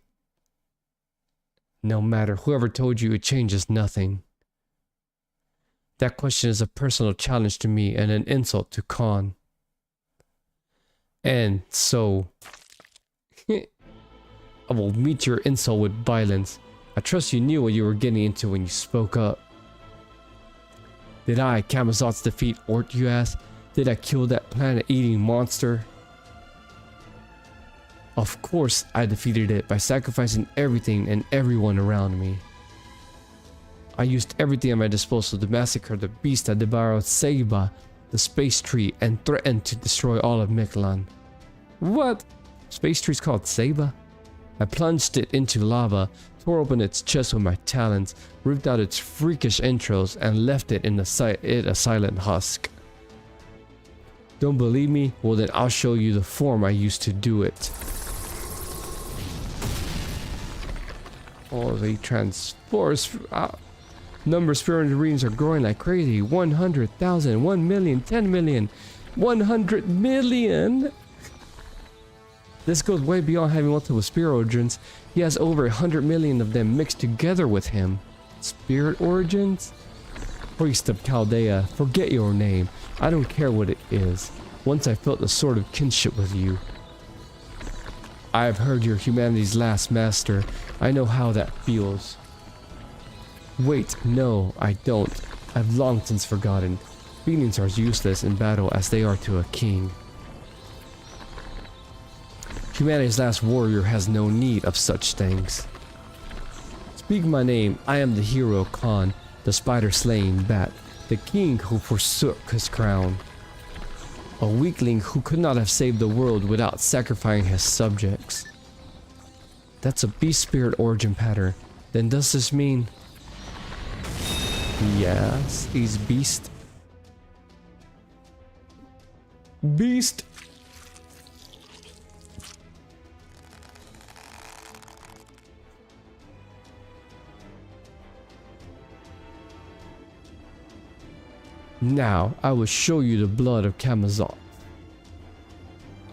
[SPEAKER 1] No matter, whoever told you, it changes nothing. That question is a personal challenge to me and an insult to Khan. And so, I will meet your insult with violence. I trust you knew what you were getting into when you spoke up. Did I, Camazotz, defeat Ort, you ask? Did I kill that planet-eating monster? Of course I defeated it by sacrificing everything and everyone around me. I used everything at my disposal to massacre the beast that devoured Seiba, the space tree, and threatened to destroy all of Miklan. What? Space tree's called Seiba? I plunged it into lava, tore open its chest with my talons, ripped out its freakish entrails, and left it in a silent husk. Don't believe me? Well then I'll show you the form I used to do it. Oh, they transforce. Number spirit readings are growing like crazy. 100,000, 1 million, 10 million, 100 million. This goes way beyond having multiple spirit origins. He has over 100 million of them mixed together with him. Spirit origins? Priest of Chaldea, forget your name. I don't care what it is. Once I felt a sort of kinship with you. I have heard you're humanity's last master. I know how that feels. Wait, no, I don't. I've long since forgotten. Feelings are as useless in battle as they are to a king. Humanity's last warrior has no need of such things. Speak my name. I am the hero Khan, the spider-slaying bat, the king who forsook his crown. A weakling who could not have saved the world without sacrificing his subjects. That's a beast spirit origin pattern. Then does this mean... Yes, he's beast. Beast! Now, I will show you the blood of Camazotz.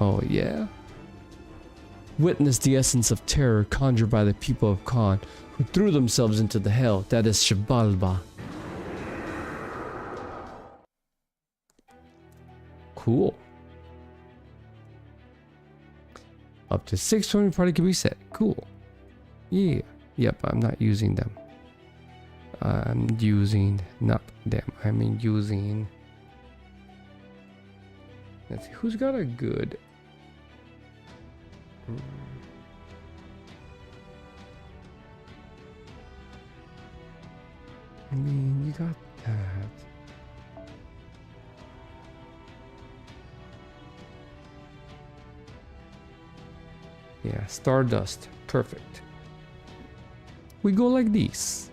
[SPEAKER 1] Oh yeah? Witness the essence of terror conjured by the people of Khan, who threw themselves into the hell that is Shibalba. Cool. Up to 6 swimming party can be set. Cool. Yeah. Yep, I'm not using them. I'm using, not them, I mean using. Let's see, who's got a good? I mean, you got that. Yeah, Stardust, perfect. We go like this.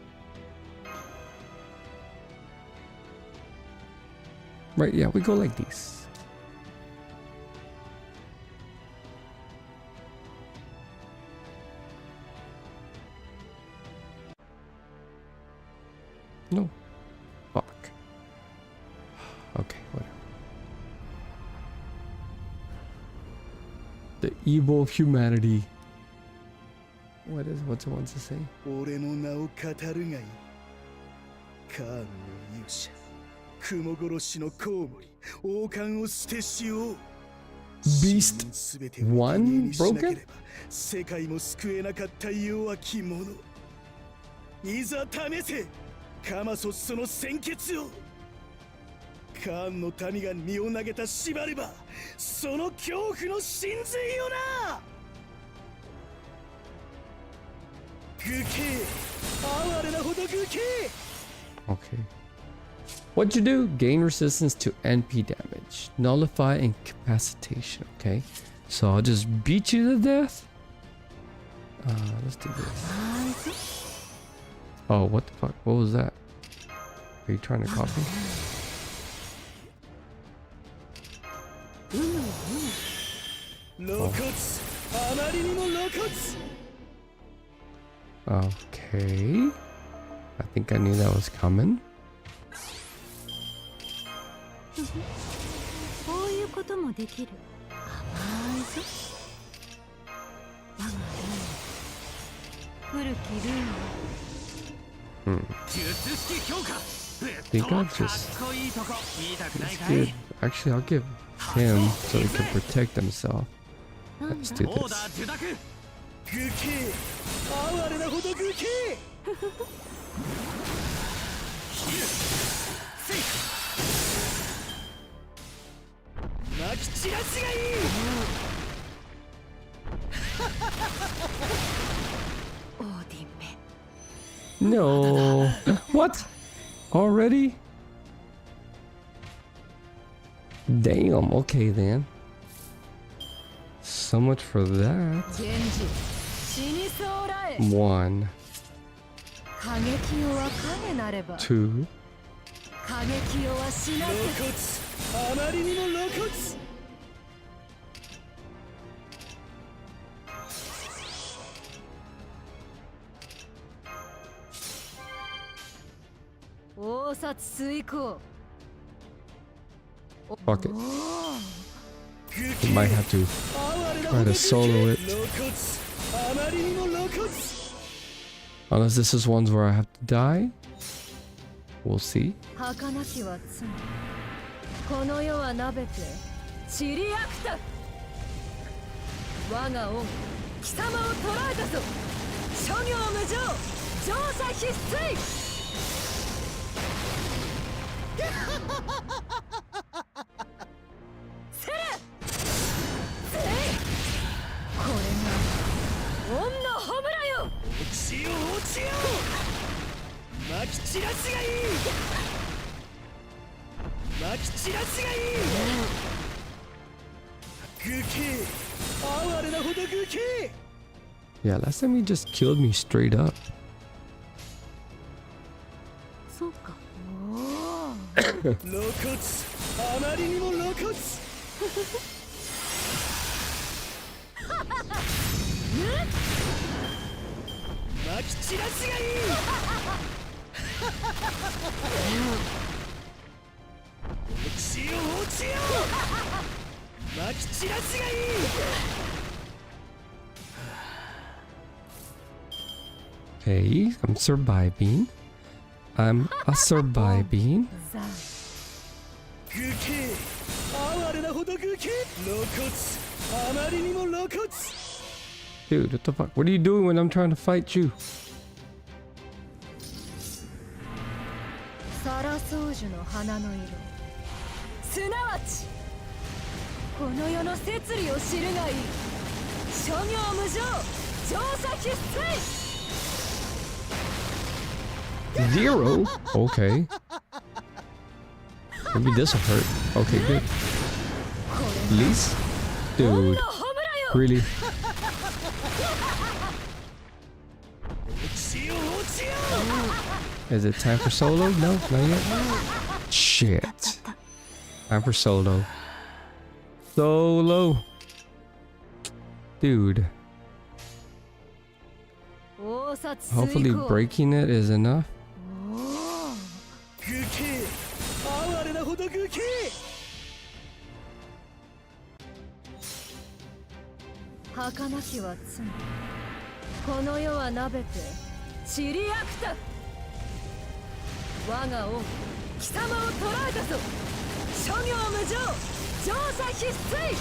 [SPEAKER 1] Right, yeah, we go like this. Okay, whatever. The evil of humanity. What's it wants to say?
[SPEAKER 2] 俺の名を語るがいい。カーンの勇者、雲殺しのコウモリ、王冠を捨てしよう。
[SPEAKER 1] Beast 1 broken?
[SPEAKER 2] 世界も救えなかった弱き者。いざ試せ、カマソスその鮮血を。カーンの民が身を投げた縛れば、その恐怖の神髄よな。愚兄、哀れなほど愚兄。
[SPEAKER 1] Okay. What'd you do? Gain resistance to NP damage. Nullify incapacitation. Okay. So I'll just beat you to death? Let's do this. Oh, what the fuck? What was that? Are you trying to copy? Okay. I think I knew that was coming.
[SPEAKER 3] こういうこともできる。甘いぞ。我がルーン。古きルーンは。術式強化。
[SPEAKER 1] I think I'll just give, actually I'll give him so he can protect himself. Let's do this.
[SPEAKER 2] 愚兄、哀れなほど愚兄。泣き散らしがいい。
[SPEAKER 3] オーディンめ。
[SPEAKER 1] No. What? Already? Damn, okay then. So much for that.
[SPEAKER 3] 死にそうらえ。
[SPEAKER 1] 1,
[SPEAKER 3] 過激よは影なれば。
[SPEAKER 1] 2.
[SPEAKER 3] 過激よは死な
[SPEAKER 2] 露
[SPEAKER 3] せ。
[SPEAKER 2] 骨、あまりにも露骨。
[SPEAKER 3] 大殺遂行。
[SPEAKER 1] Fuck it.
[SPEAKER 3] おお。
[SPEAKER 1] We might have to try to solo it.
[SPEAKER 2] 露骨、あまりにも露骨。
[SPEAKER 1] Unless this is ones where I have to die. We'll see.
[SPEAKER 3] 儚きは罪。この世はなべて散りあくた。我が王、貴様を捕らえたぞ。諸行無常、乗車必須。せれ。せい。これが恩の褒むらよ。
[SPEAKER 2] 落ちよう落ちよう。まき散らしがいい。まき散らしがいい。愚兄、哀れなほど愚兄。
[SPEAKER 1] Yeah, last time he just killed me straight up.
[SPEAKER 3] そうか。おお。
[SPEAKER 2] 露骨、あまりにも露骨。まき散らしがいい。落ちよ落ちよ。まき散らしがいい。
[SPEAKER 1] Okay, I'm surviving. I'm a surviving.
[SPEAKER 3] さあ。
[SPEAKER 2] 愚兄、哀れなほど愚兄。露骨、あまりにも露骨。
[SPEAKER 1] Dude, what the fuck? What are you doing when I'm trying to fight you?
[SPEAKER 3] サラソウジュの花の色。すなわちこの世の摂理を知るがいい。諸行無常、乗車必須。
[SPEAKER 1] 0? Okay. Maybe this will hurt. Okay, good. Please? Dude. Really?
[SPEAKER 2] 落ちよ落ちよ。
[SPEAKER 1] Is it time for solo? No, not yet. Shit. Time for solo. Solo. Dude.
[SPEAKER 3] 大殺遂
[SPEAKER 1] Hopefully
[SPEAKER 3] 行。
[SPEAKER 1] breaking it is enough.
[SPEAKER 3] おお。
[SPEAKER 2] 愚兄、哀れなほど愚兄。
[SPEAKER 3] 儚きは罪この世はなべて散りあくた我が王貴様を捕らえたぞ諸行無常乗車必須せれ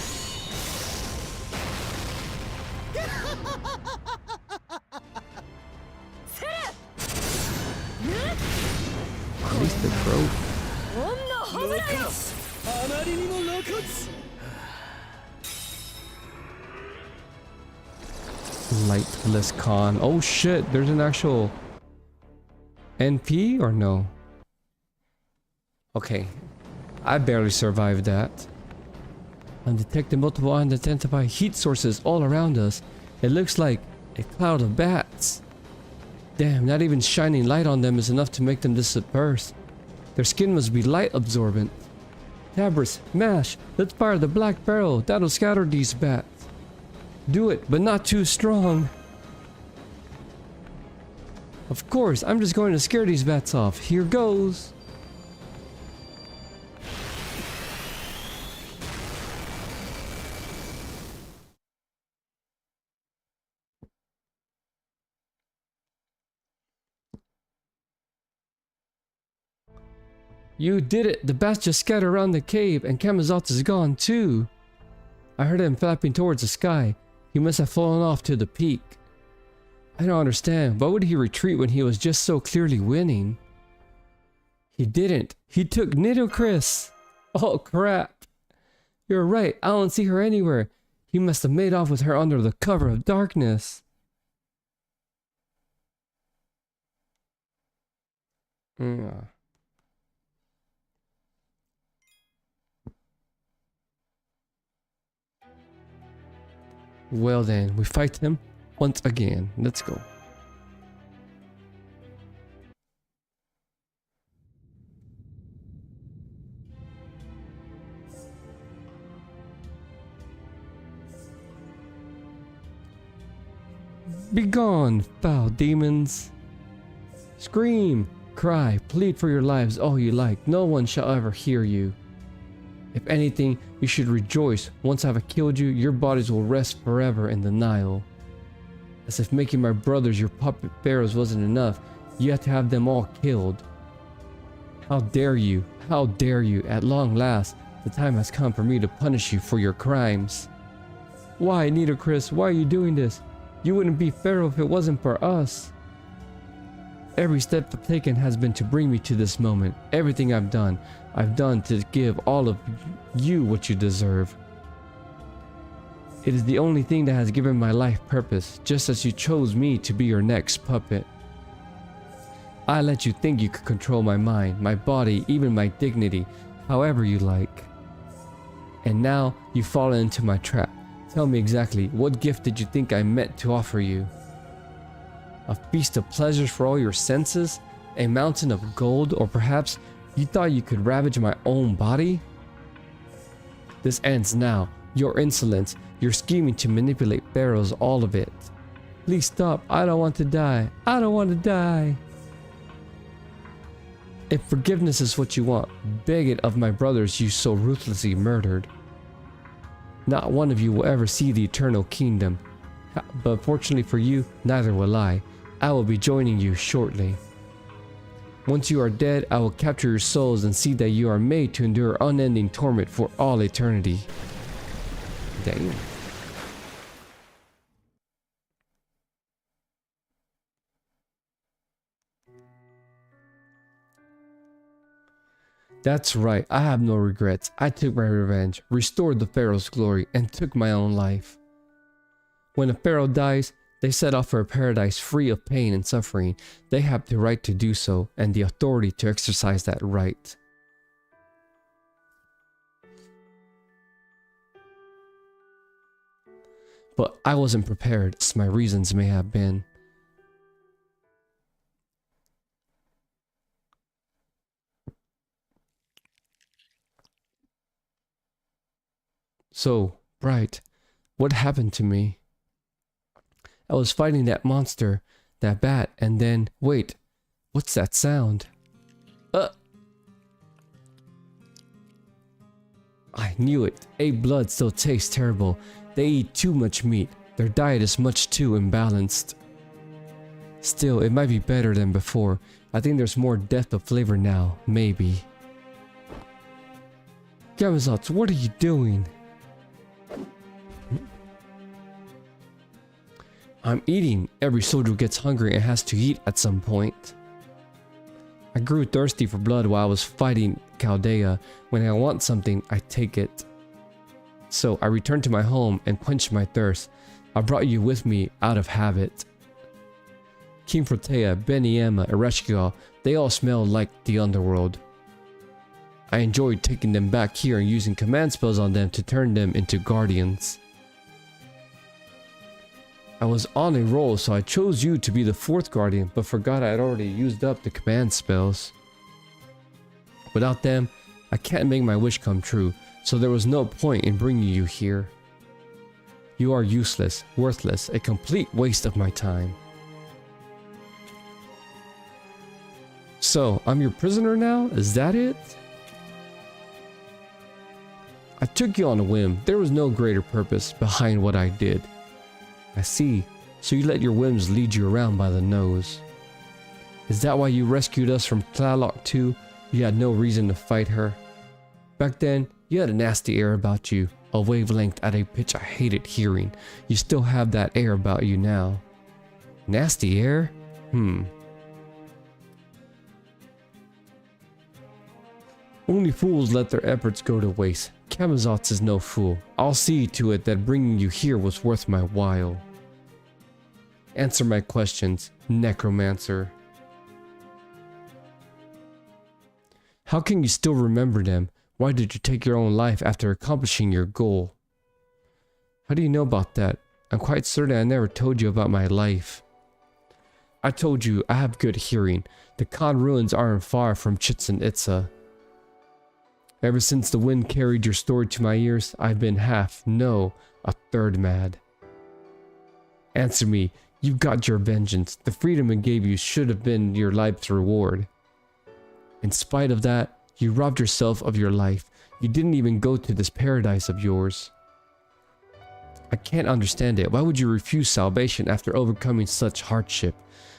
[SPEAKER 1] At least the throat.
[SPEAKER 3] 女ほぶらよ
[SPEAKER 2] あまりにも露骨
[SPEAKER 1] Lightless con. Oh shit, there's an actual NP or no? Okay, I barely survived that. I'm detecting multiple unidentified heat sources all around us. It looks like a cloud of bats. Damn, not even shining light on them is enough to make them disperse. Their skin must be light absorbent. Tabris, Mash, let's fire the black barrel. That'll scatter these bats. Do it, but not too strong. Of course, I'm just going to scare these bats off. Here goes. You did it! The bats just scattered around the cave and Kamazat is gone too. I heard him flapping towards the sky. He must have fallen off to the peak. I don't understand. Why would he retreat when he was just so clearly winning? He didn't. He took Nidocris. Oh crap. You're right. I don't see her anywhere. He must have made off with her under the cover of darkness. Well then, we fight him once again. Let's go. Begone, foul demons! Scream, cry, plead for your lives all you like. No one shall ever hear you. If anything, you should rejoice. Once I've killed you, your bodies will rest forever in the Nile. As if making my brothers your puppet pharaohs wasn't enough, you have to have them all killed. How dare you? How dare you? At long last, the time has come for me to punish you for your crimes. Why, Nidocris? Why are you doing this? You wouldn't be pharaoh if it wasn't for us. Every step I've taken has been to bring me to this moment. Everything I've done to give all of you what you deserve. It is the only thing that has given my life purpose, just as you chose me to be your next puppet. I let you think you could control my mind, my body, even my dignity, however you like. And now you've fallen into my trap. Tell me exactly, what gift did you think I meant to offer you? A feast of pleasures for all your senses? A mountain of gold? Or perhaps you thought you could ravage my own body? This ends now. Your insolence, your scheming to manipulate pharaohs, all of it. Please stop. I don't want to die. I don't want to die. If forgiveness is what you want, beg it of my brothers you so ruthlessly murdered. Not one of you will ever see the eternal kingdom. But fortunately for you, neither will I. I will be joining you shortly. Once you are dead, I will capture your souls and see that you are made to endure unending torment for all eternity. Damn. That's right, I have no regrets. I took my revenge, restored the pharaoh's glory, and took my own life. When a pharaoh dies, they set off for a paradise free of pain and suffering. They have the right to do so, and the authority to exercise that right. But I wasn't prepared, as my reasons may have been. So, Bright, what happened to me? I was fighting that monster, that bat, and then, wait, what's that sound? I knew it. A blood still tastes terrible. They eat too much meat. Their diet is much too imbalanced. Still, it might be better than before. I think there's more depth of flavor now, maybe. Gamazotz, what are you doing? I'm eating. Every soldier gets hungry and has to eat at some point. I grew thirsty for blood while I was fighting Chaldea. When I want something, I take it. So I returned to my home and quenched my thirst. I brought you with me out of habit. King Protea, Beniema, Ereshkigal, they all smell like the underworld. I enjoyed taking them back here and using command spells on them to turn them into guardians. I was on a roll, so I chose you to be the 4th guardian, but forgot I had already used up the command spells. Without them, I can't make my wish come true, so there was no point in bringing you here. You are useless, worthless, a complete waste of my time. So, I'm your prisoner now? Is that it? I took you on a whim. There was no greater purpose behind what I did. I see. So you let your whims lead you around by the nose. Is that why you rescued us from Tlaloc too? You had no reason to fight her. Back then, you had a nasty air about you. A wavelength at a pitch I hated hearing. You still have that air about you now. Nasty air? Only fools let their efforts go to waste. Gamazotz is no fool. I'll see to it that bringing you here was worth my while. Answer my questions, necromancer. How can you still remember them? Why did you take your own life after accomplishing your goal? How do you know about that? I'm quite certain I never told you about my life. I told you I have good hearing. The Khan ruins aren't far from Chichen Itza. Ever since the wind carried your story to my ears, I've been half, no, a third mad. Answer me, you got your vengeance. The freedom it gave you should have been your life's reward. In spite of that, you robbed yourself of your life. You didn't even go to this paradise of yours. I can't understand it. Why would you refuse salvation after overcoming such hardship?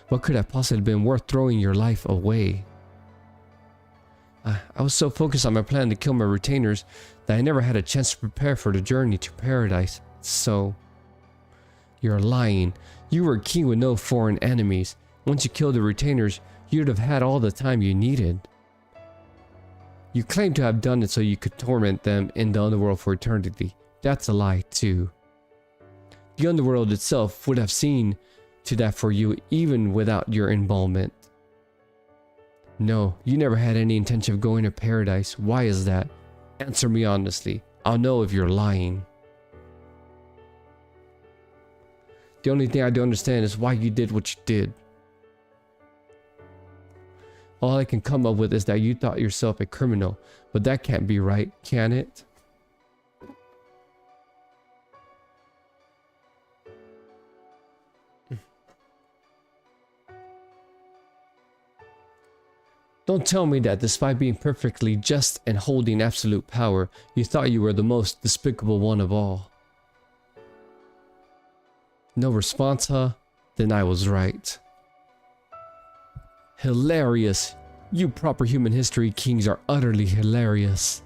[SPEAKER 1] What could have possibly been worth throwing your life away? I was so focused on my plan to kill my retainers that I never had a chance to prepare for the journey to paradise. So, you're lying. You were a king with no foreign enemies. Once you killed the retainers, you'd have had all the time you needed. You claim to have done it so you could torment them in the underworld for eternity. That's a lie too. The underworld itself would have seen to that for you even without your involvement. No, you never had any intention of going to paradise. Why is that? Answer me honestly. I'll know if you're lying. The only thing I don't understand is why you did what you did. All I can come up with is that you thought yourself a criminal, but that can't be right, can it? Don't tell me that despite being perfectly just and holding absolute power, you thought you were the most despicable one of all. No response, huh? Then I was right. Hilarious. You proper human history kings are utterly hilarious.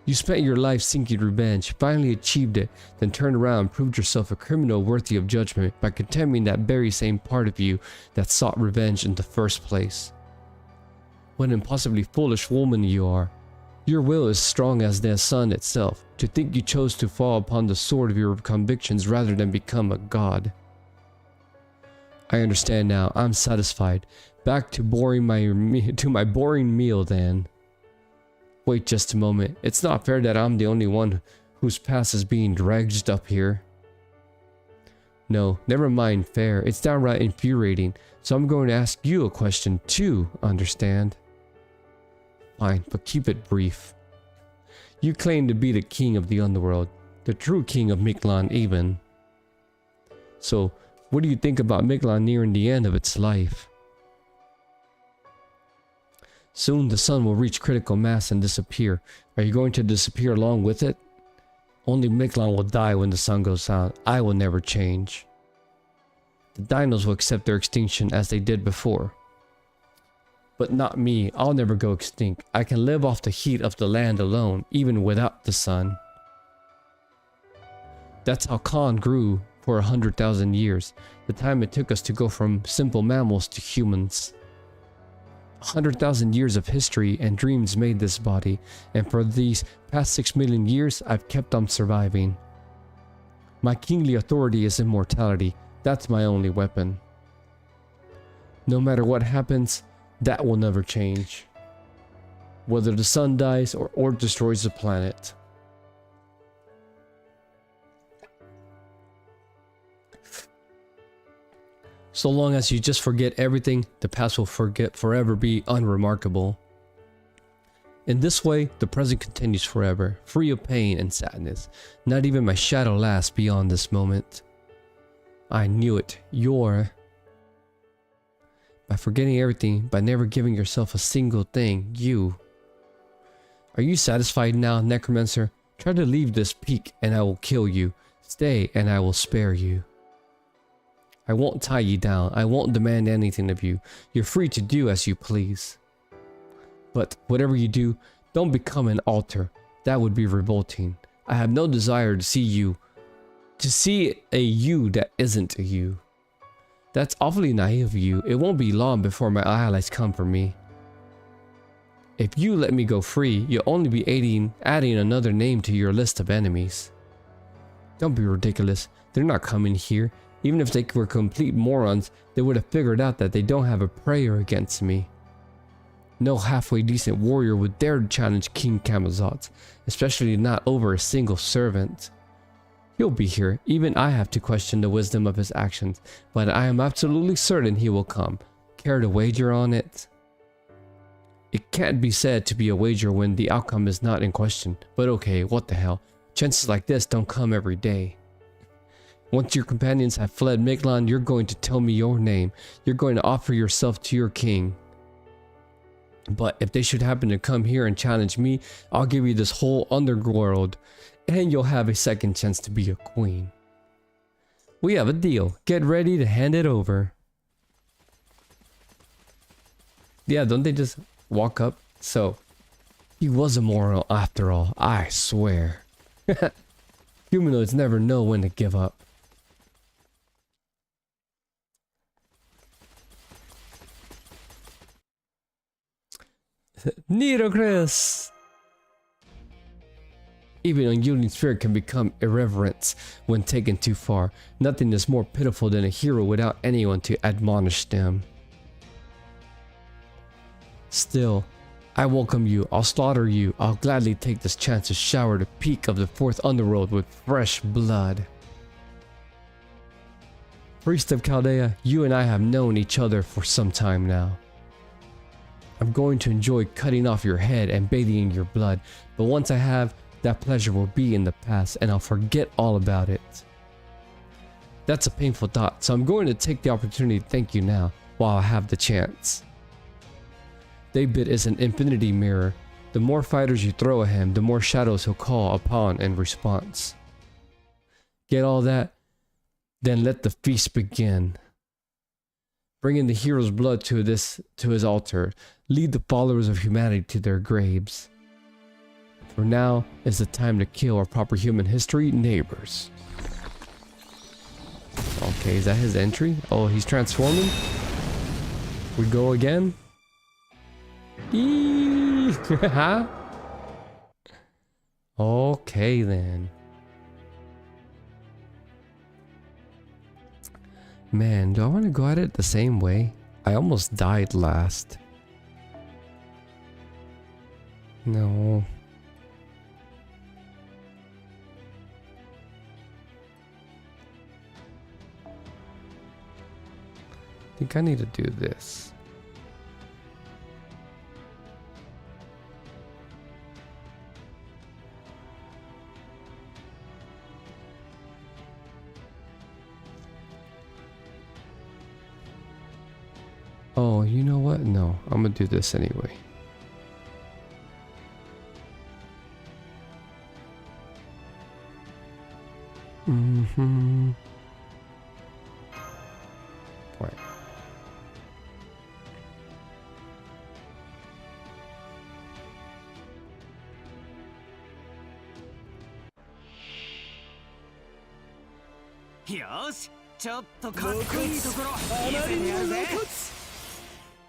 [SPEAKER 1] You spent your life seeking revenge, finally achieved it, then turned around and proved yourself a criminal worthy of judgment by condemning that very same part of you that sought revenge in the first place. What an impossibly foolish woman you are. Your will is strong as the sun itself. To think you chose to fall upon the sword of your convictions rather than become a god. I understand now. I'm satisfied. Back to my boring meal then. Wait just a moment. It's not fair that I'm the only one whose past is being dragged up here. No, never mind fair. It's downright infuriating. So I'm going to ask you a question too, understand? Fine, but keep it brief. You claim to be the king of the underworld, the true king of Mictlan even. So, what do you think about Mictlan nearing the end of its life? Soon the sun will reach critical mass and disappear. Are you going to disappear along with it? Only Miklan will die when the sun goes out. I will never change. The dinos will accept their extinction as they did before. But not me. I'll never go extinct. I can live off the heat of the land alone, even without the sun. That's how Khan grew for 100,000 years. The time it took us to go from simple mammals to humans. 100,000 years of history and dreams made this body, and for these past 6 million years, I've kept on surviving. My kingly authority is immortality. That's my only weapon. No matter what happens, that will never change. Whether the sun dies or destroys the planet. So long as you just forget everything, the past will forever be unremarkable. In this way, the present continues forever, free of pain and sadness. Not even my shadow lasts beyond this moment. I knew it. By forgetting everything, by never giving yourself a single thing, you. Are you satisfied now, Necromancer? Try to leave this peak and I will kill you. Stay and I will spare you. I won't tie you down. I won't demand anything of you. You're free to do as you please. But whatever you do, don't become an altar. That would be revolting. I have no desire to see a you that isn't a you. That's awfully naive of you. It won't be long before my allies come for me. If you let me go free, you'll only be adding another name to your list of enemies. Don't be ridiculous. They're not coming here. Even if they were complete morons, they would have figured out that they don't have a prayer against me. No halfway decent warrior would dare to challenge King Camazotz, especially not over a single servant. He'll be here. Even I have to question the wisdom of his actions, but I am absolutely certain he will come. Care to wager on it? It can't be said to be a wager when the outcome is not in question, but okay, what the hell. Chances like this don't come every day. Once your companions have fled Miklan, you're going to tell me your name. You're going to offer yourself to your king. But if they should happen to come here and challenge me, I'll give you this whole underworld, and you'll have a second chance to be a queen. We have a deal. Get ready to hand it over. Yeah, don't they just walk up? So, he was immoral after all, I swear. Humanoids never know when to give up. Neato Chris! Even unyielding spirit can become irreverent when taken too far. Nothing is more pitiful than a hero without anyone to admonish them. Still, I welcome you. I'll slaughter you. I'll gladly take this chance to shower the peak of the fourth underworld with fresh blood. Priest of Chaldea, you and I have known each other for some time now. I'm going to enjoy cutting off your head and bathing in your blood, but once I have, that pleasure will be in the past and I'll forget all about it. That's a painful thought, so I'm going to take the opportunity to thank you now, while I have the chance. David is an infinity mirror. The more fighters you throw at him, the more shadows he'll call upon in response. Get all that? Then let the feast begin. Bring in the hero's blood to his altar. Lead the followers of humanity to their graves. For now is the time to kill our proper human history neighbors. Okay, is that his entry? Oh, he's transforming? We go again? Okay then. Man, do I want to go at it the same way? I almost died last. No. I think I need to do this. Oh, you know what? No, I'm gonna do this anyway. Mm-hmm. Right.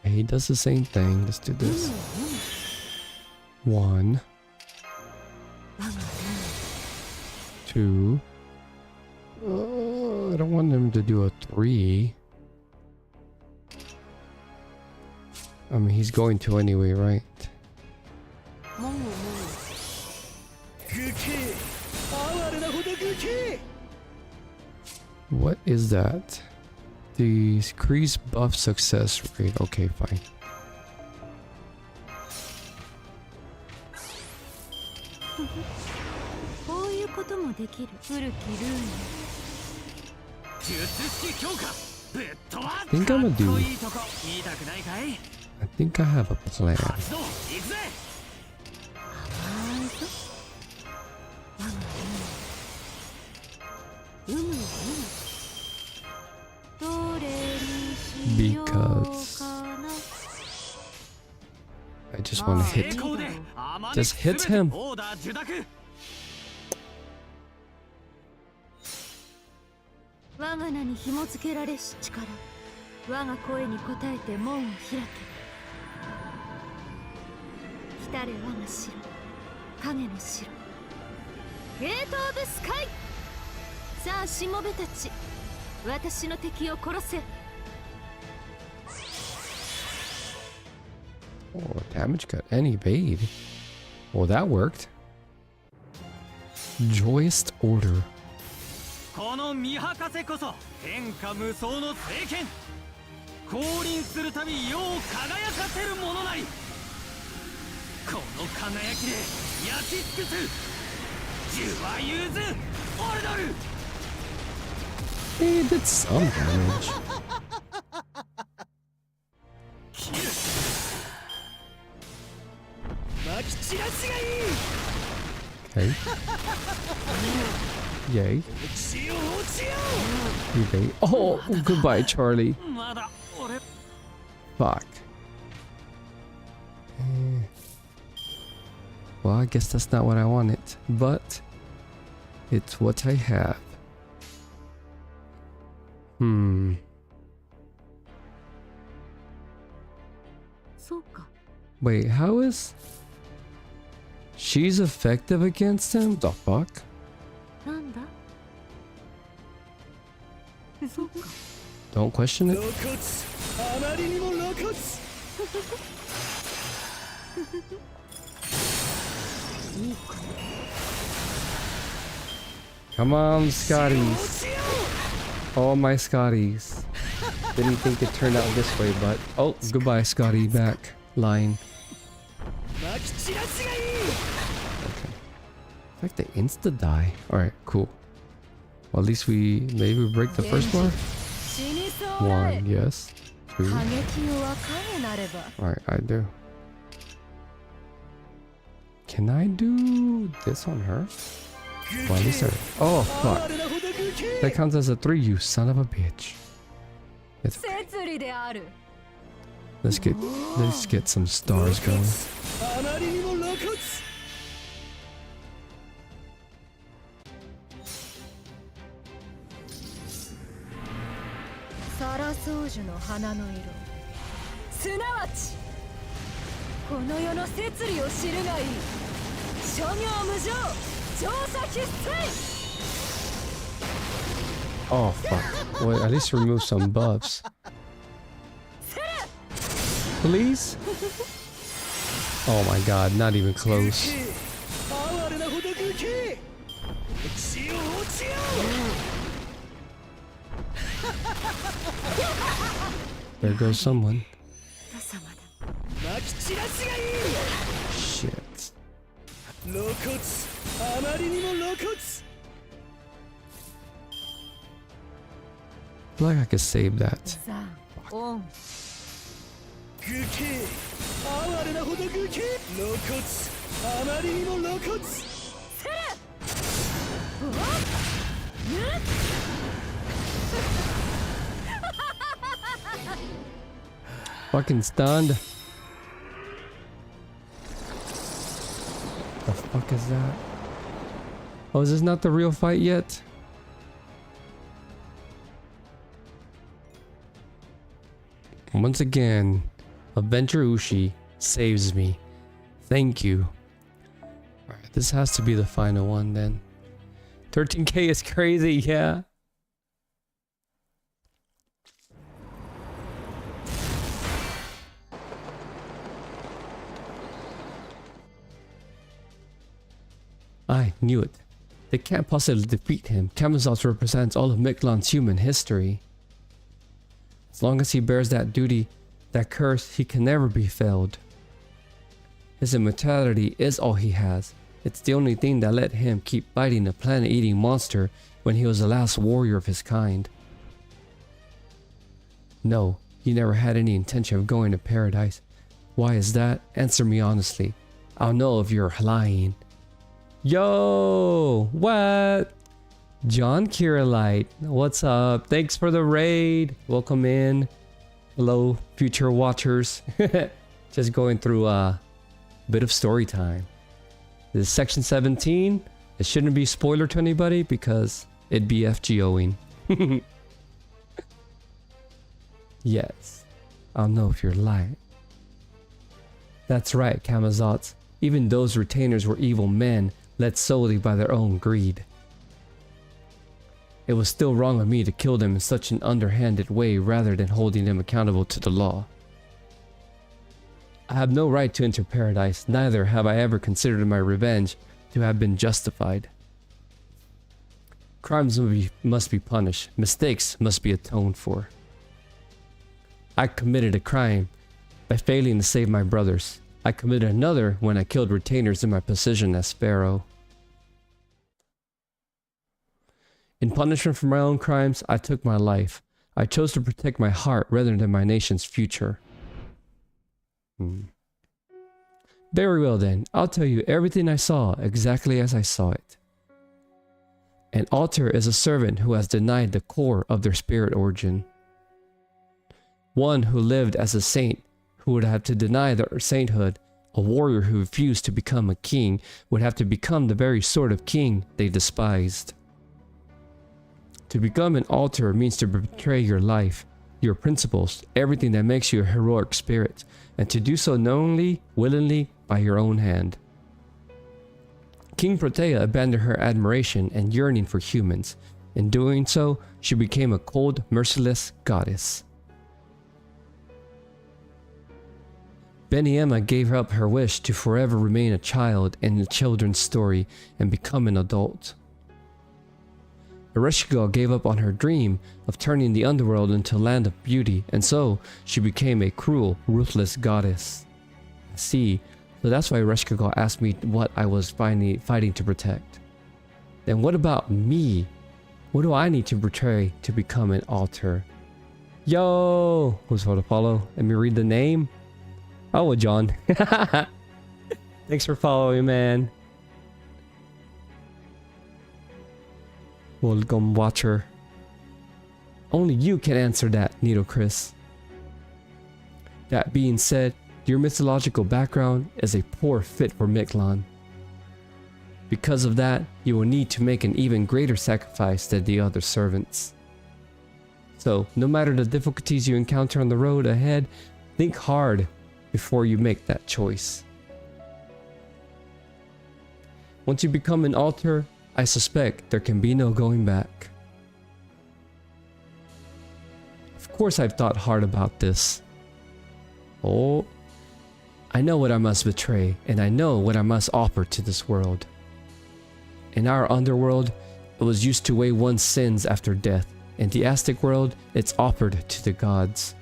[SPEAKER 1] He does the same thing. Let's do this. 1, 2. I don't want him to do a 3. I mean, he's going to anyway, right? What is that? Decrease buff success rate. Okay, fine. I think I'm gonna do. I think I have a plan. Because I just want to hit. Just hit him.
[SPEAKER 3] 我が名に紐付けられし力、我が声に応えて門を開け。来たれ我が城、影の城。ゲートオブスカイ。さあしもべたち、私の敵を殺せ。
[SPEAKER 1] Oh, damage cut and evade. Well, that worked. Joyous order.
[SPEAKER 4] この見博せこそ天下無双の聖剣。降臨するたび世を輝かせるものなり。この輝きで焼き尽くす。ジュワユーズオルドル。
[SPEAKER 1] He did some damage.
[SPEAKER 2] 切る。まき散らしがいい。
[SPEAKER 1] Okay. Yay. Evade. Oh, goodbye, Charlie. Fuck. Well, I guess that's not what I wanted, but it's what I have. Wait, how is... She's effective against him? The fuck? Don't question it. Come on, Scotties. All my Scotties. Didn't think it turned out this way, but... Oh, goodbye, Scotty. Back. Line. Okay. In fact, they insta-die. Alright, cool. Well, at least maybe we break the first bar? 1, yes. 2. Alright, I do. Can I do this on her? Well, at least I... Oh, fuck. That counts as a 3, you son of a bitch. It's okay. Let's get some stars going. Oh fuck. Well, at least remove some buffs. Please? Oh my god, not even close. There goes someone. Shit. I feel like I could save that. fucking stunned. The fuck is that? Oh, is this not the real fight yet? Once again, Avenger Ushi saves me. Thank you. Alright, this has to be the final one then. 13k is crazy, yeah. I knew it. They can't possibly defeat him. Camazotz represents all of Miklan's human history. As long as he bears that duty, that curse, he can never be failed. His immortality is all he has. It's the only thing that let him keep fighting a planet-eating monster when he was the last warrior of his kind. No, he never had any intention of going to paradise. Why is that? Answer me honestly. I'll know if you're lying. Yo, what? John Kirillite, what's up? Thanks for the raid. Welcome in. Hello, future watchers. Just going through a bit of story time. This is section 17. It shouldn't be spoiler to anybody because it'd be FGOing. Yes, I'll know if you're lying. That's right, Camazotz. Even those retainers were evil men, led solely by their own greed. It was still wrong of me to kill them in such an underhanded way rather than holding them accountable to the law. I have no right to enter paradise, neither have I ever considered my revenge to have been justified. Crimes must be punished, mistakes must be atoned for. I committed a crime by failing to save my brothers. I committed another when I killed retainers in my position as pharaoh. In punishment for my own crimes, I took my life. I chose to protect my heart rather than my nation's future. Very well then, I'll tell you everything I saw exactly as I saw it. An altar is a servant who has denied the core of their spirit origin. One who lived as a saint who would have to deny their sainthood. A warrior who refused to become a king would have to become the very sort of king they despised. To become an altar means to betray your life, your principles, everything that makes you a heroic spirit, and to do so knowingly, willingly, by your own hand. King Protea abandoned her admiration and yearning for humans. In doing so, she became a cold, merciless goddess. Beniema gave up her wish to forever remain a child in a children's story and become an adult. Ereshkigal gave up on her dream of turning the underworld into a land of beauty, and so she became a cruel, ruthless goddess. See, so that's why Ereshkigal asked me what I was fighting to protect. Then what about me? What do I need to betray to become an altar? Yo! Who's for the follow? Let me read the name. Oh, John. Thanks for following, man. Welcome, watcher. Only you can answer that, Needle Chris. That being said, your mythological background is a poor fit for Miklan. Because of that, you will need to make an even greater sacrifice than the other servants. So, no matter the difficulties you encounter on the road ahead, think hard before you make that choice. Once you become an altar, I suspect there can be no going back. Of course I've thought hard about this. Oh, I know what I must betray, and I know what I must offer to this world. In our underworld, it was used to weigh one's sins after death. In the Aztec world, it's offered to the gods.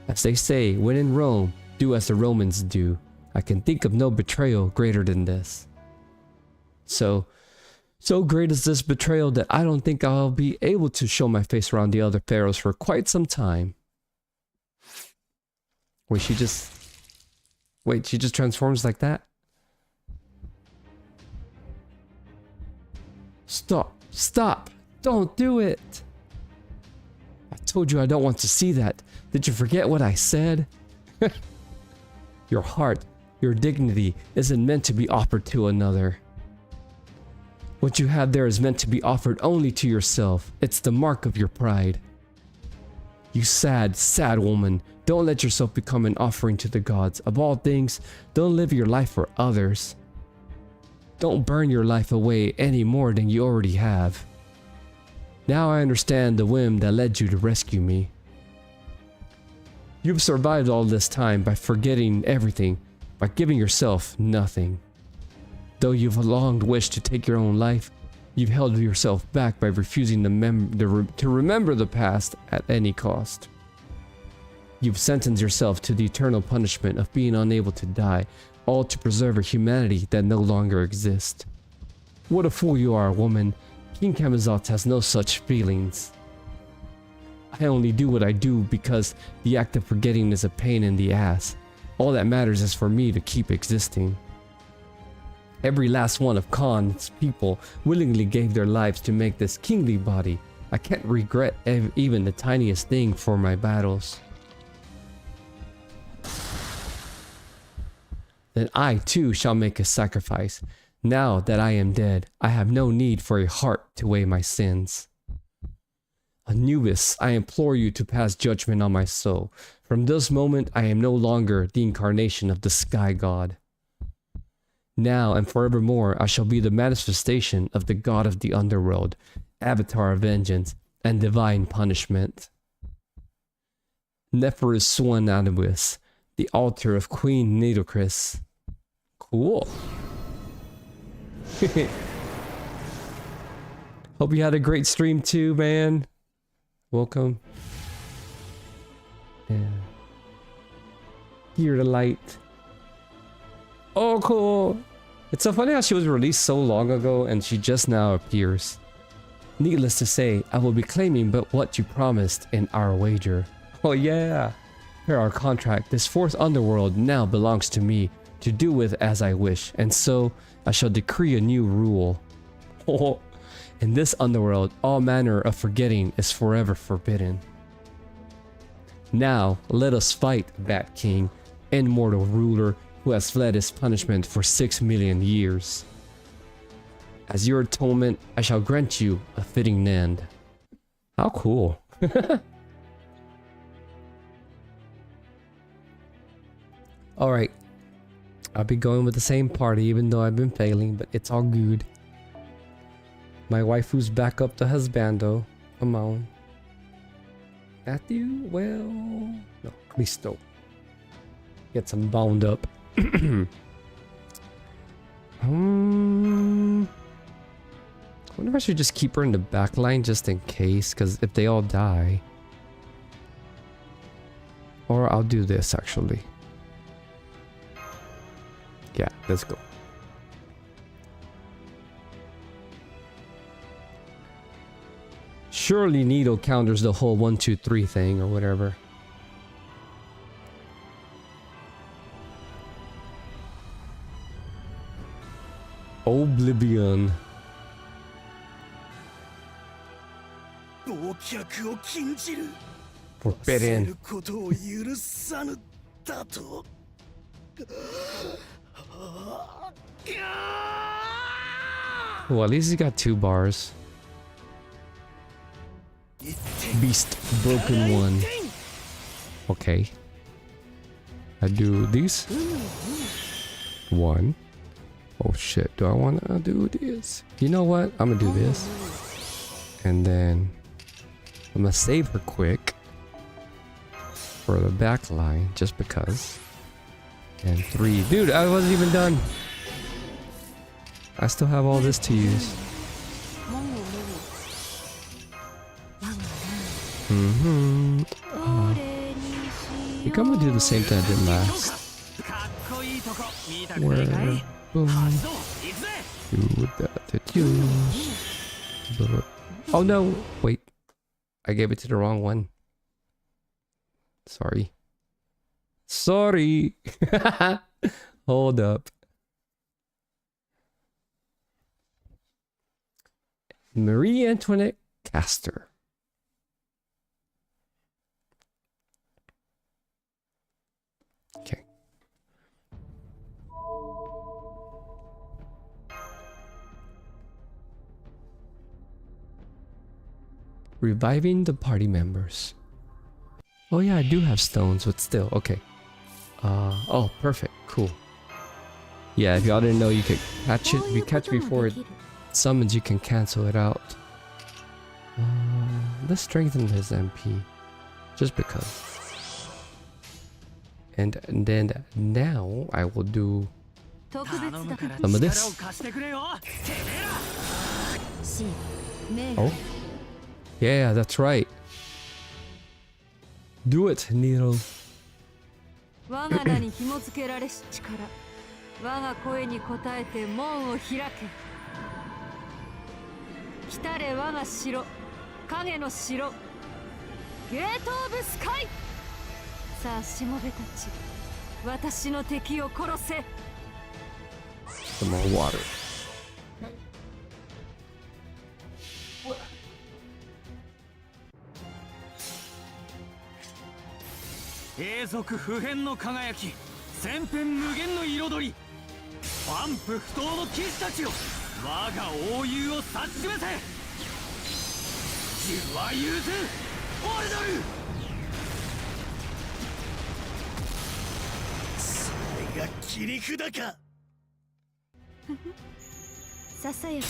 [SPEAKER 1] As they say, when in Rome, do as the Romans do. I can think of no betrayal greater than this. So great is this betrayal that I don't think I'll be able to show my face around the other pharaohs for quite some time. Wait, she just transforms like that? Stop! Don't do it! I told you I don't want to see that. Did you forget what I said? Your heart, your dignity isn't meant to be offered to another. What you have there is meant to be offered only to yourself. It's the mark of your pride. You sad, sad woman, don't let yourself become an offering to the gods. Of all things, don't live your life for others. Don't burn your life away any more than you already have. Now I understand the whim that led you to rescue me. You've survived all this time by forgetting everything, by giving yourself nothing. Though you've long wished to take your own life, you've held yourself back by refusing to remember the past at any cost. You've sentenced yourself to the eternal punishment of being unable to die, all to preserve a humanity that no longer exists. What a fool you are, woman. King Camazotz has no such feelings. I only do what I do because the act of forgetting is a pain in the ass. All that matters is for me to keep existing. Every last one of Khan's people willingly gave their lives to make this kingly body. I can't regret even the tiniest thing for my battles. Then I too shall make a sacrifice. Now that I am dead, I have no need for a heart to weigh my sins. Anubis, I implore you to pass judgment on my soul. From this moment, I am no longer the incarnation of the sky god. Now and forevermore, I shall be the manifestation of the god of the underworld, avatar of vengeance and divine punishment. Nephirus Swan Anubis, the altar of Queen Nitocris. Cool. Hope you had a great stream too, man. Welcome. Yeah. Hear the light. Oh, cool. It's so funny how she was released so long ago and she just now appears. Needless to say, I will be claiming but what you promised in our wager. Oh yeah. Per our contract, this fourth underworld now belongs to me to do with as I wish, and so I shall decree a new rule. Oh, in this underworld, all manner of forgetting is forever forbidden. Now, let us fight, Bat King, immortal ruler who has fled his punishment for 6 million years. As your atonement, I shall grant you a fitting end. How cool. Alright. I'll be going with the same party even though I've been failing, but it's all good. My waifu's back up to husbando. Come on. Matthew? Well... No, Cristo. Get some bound up. I wonder if I should just keep her in the back line just in case, because if they all die. Or I'll do this actually. Yeah, let's go. Surely Needle counters the whole 1, 2, 3 thing or whatever. Oblivion. Forbidden. Well, at least he got 2 bars. Beast broken 1. Okay. I do these. 1. Oh shit, do I want to do this? You know what? I'm gonna do this. And then I'm gonna save her quick for the back line just because. And 3. Dude, I wasn't even done. I still have all this to use. I think I'm gonna do the same thing I did last. Where, boom, do that use. Oh no, wait. I gave it to the wrong one. Sorry. Sorry. Hold up. Marie Antoinette Castor. Reviving the party members. Oh yeah, I do have stones, but still, okay. Oh, perfect, cool. Yeah, if y'all didn't know, you could catch it. If you catch before it summons, you can cancel it out. Let's strengthen his MP, just because. And then now I will do some of this. Oh, yeah, that's right. Do it, Nero.
[SPEAKER 3] 我が名に紐付けられし力、我が声に応えて門を開け。来たれ我が城、影の城、ゲートオブスカイ。さあしもべたち、私の敵を殺せ。
[SPEAKER 1] Some more water.
[SPEAKER 4] 永続不変の輝き、千変無限の彩り、万夫不倒の騎士たちよ、我が英雄を指し示せ。自は融通オルドル。
[SPEAKER 2] それが切り札か。
[SPEAKER 3] ささやか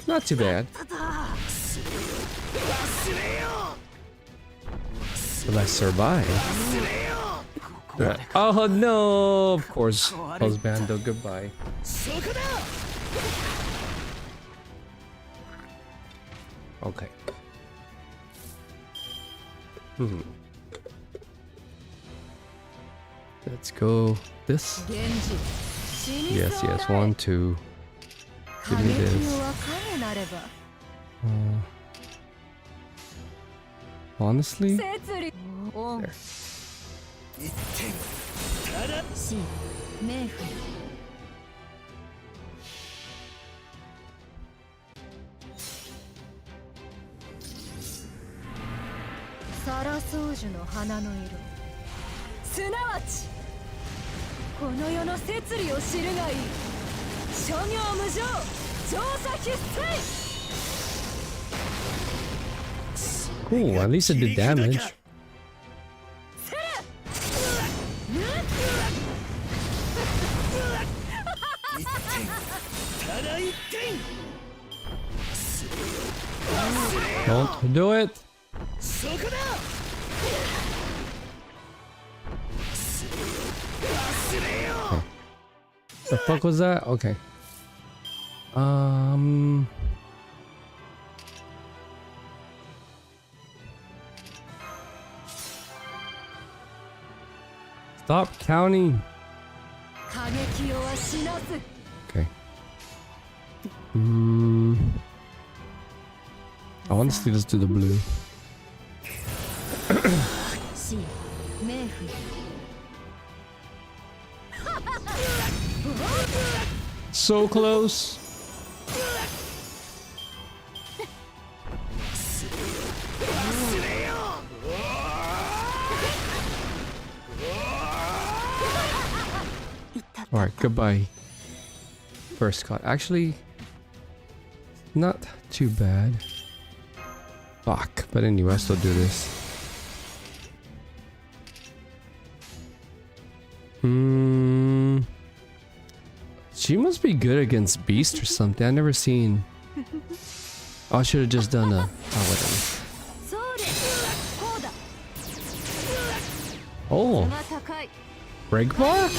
[SPEAKER 1] Not too bad.
[SPEAKER 2] 忘れよ。
[SPEAKER 1] Will I survive? Oh no! Of course, Husbando, goodbye.
[SPEAKER 2] そこだ。
[SPEAKER 1] Okay. Let's go this.
[SPEAKER 3] 源氏、死に
[SPEAKER 1] Yes,
[SPEAKER 3] そうだ
[SPEAKER 1] yes. 1, 2. Give
[SPEAKER 3] 過
[SPEAKER 1] me
[SPEAKER 3] 激
[SPEAKER 1] this.
[SPEAKER 3] は影なれば
[SPEAKER 1] Honestly,
[SPEAKER 3] 摂理オン
[SPEAKER 1] there.
[SPEAKER 2] 一点ただ。
[SPEAKER 3] し冥府サラソウジュの花の色、すなわちこの世の摂理を知るがいい。諸行無常、調査必須。
[SPEAKER 1] Cool, at least it did damage.
[SPEAKER 2] ただ一点。
[SPEAKER 1] Don't do it.
[SPEAKER 2] そこだ。忘れよ。
[SPEAKER 1] The fuck was that? Okay. Stop counting.
[SPEAKER 3] 過激をは死なす。
[SPEAKER 1] Okay. Honestly, let's do the blue.
[SPEAKER 3] し冥府
[SPEAKER 1] So close. Alright, goodbye. First cut. Actually, not too bad. Fuck. But anyway, I still do this. She must be good against Beast or something. I've never seen. Oh, I should have just done a paladin.
[SPEAKER 3] そうですこうだ
[SPEAKER 1] Oh,
[SPEAKER 3] が高い
[SPEAKER 1] break bar?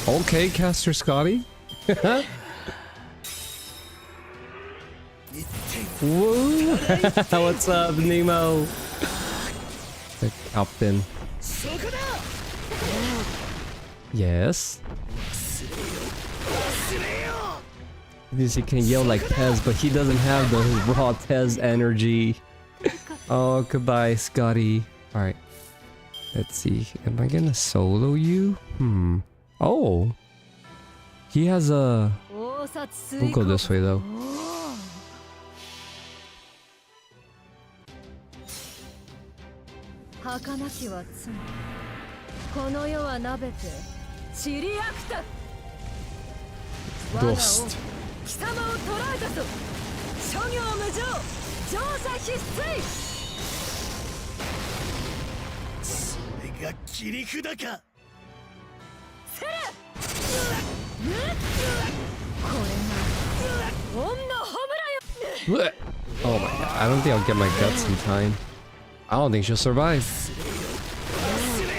[SPEAKER 1] Okay, Caster Scotty. Woo! What's up, Nemo? The captain.
[SPEAKER 2] そこだ。
[SPEAKER 1] Yes.
[SPEAKER 2] 忘れよ。
[SPEAKER 1] Because he can yell like Tez, but he doesn't have the raw Tez energy. Oh, goodbye, Scotty. Alright. Let's see. Am I gonna solo you? Oh. He has a...
[SPEAKER 3] 大札
[SPEAKER 1] We'll go this way, though.
[SPEAKER 3] 儚きは罪、この世はなべて散りあくた。我が王
[SPEAKER 1] Ghost.
[SPEAKER 3] 貴様を捕らえたぞ。諸行無常、乗車必須。
[SPEAKER 2] それが切り札か。
[SPEAKER 3] セルこれが恩の褒めらよ。
[SPEAKER 1] Oh my god, I don't think I'll get my guts in time. I don't think she'll survive.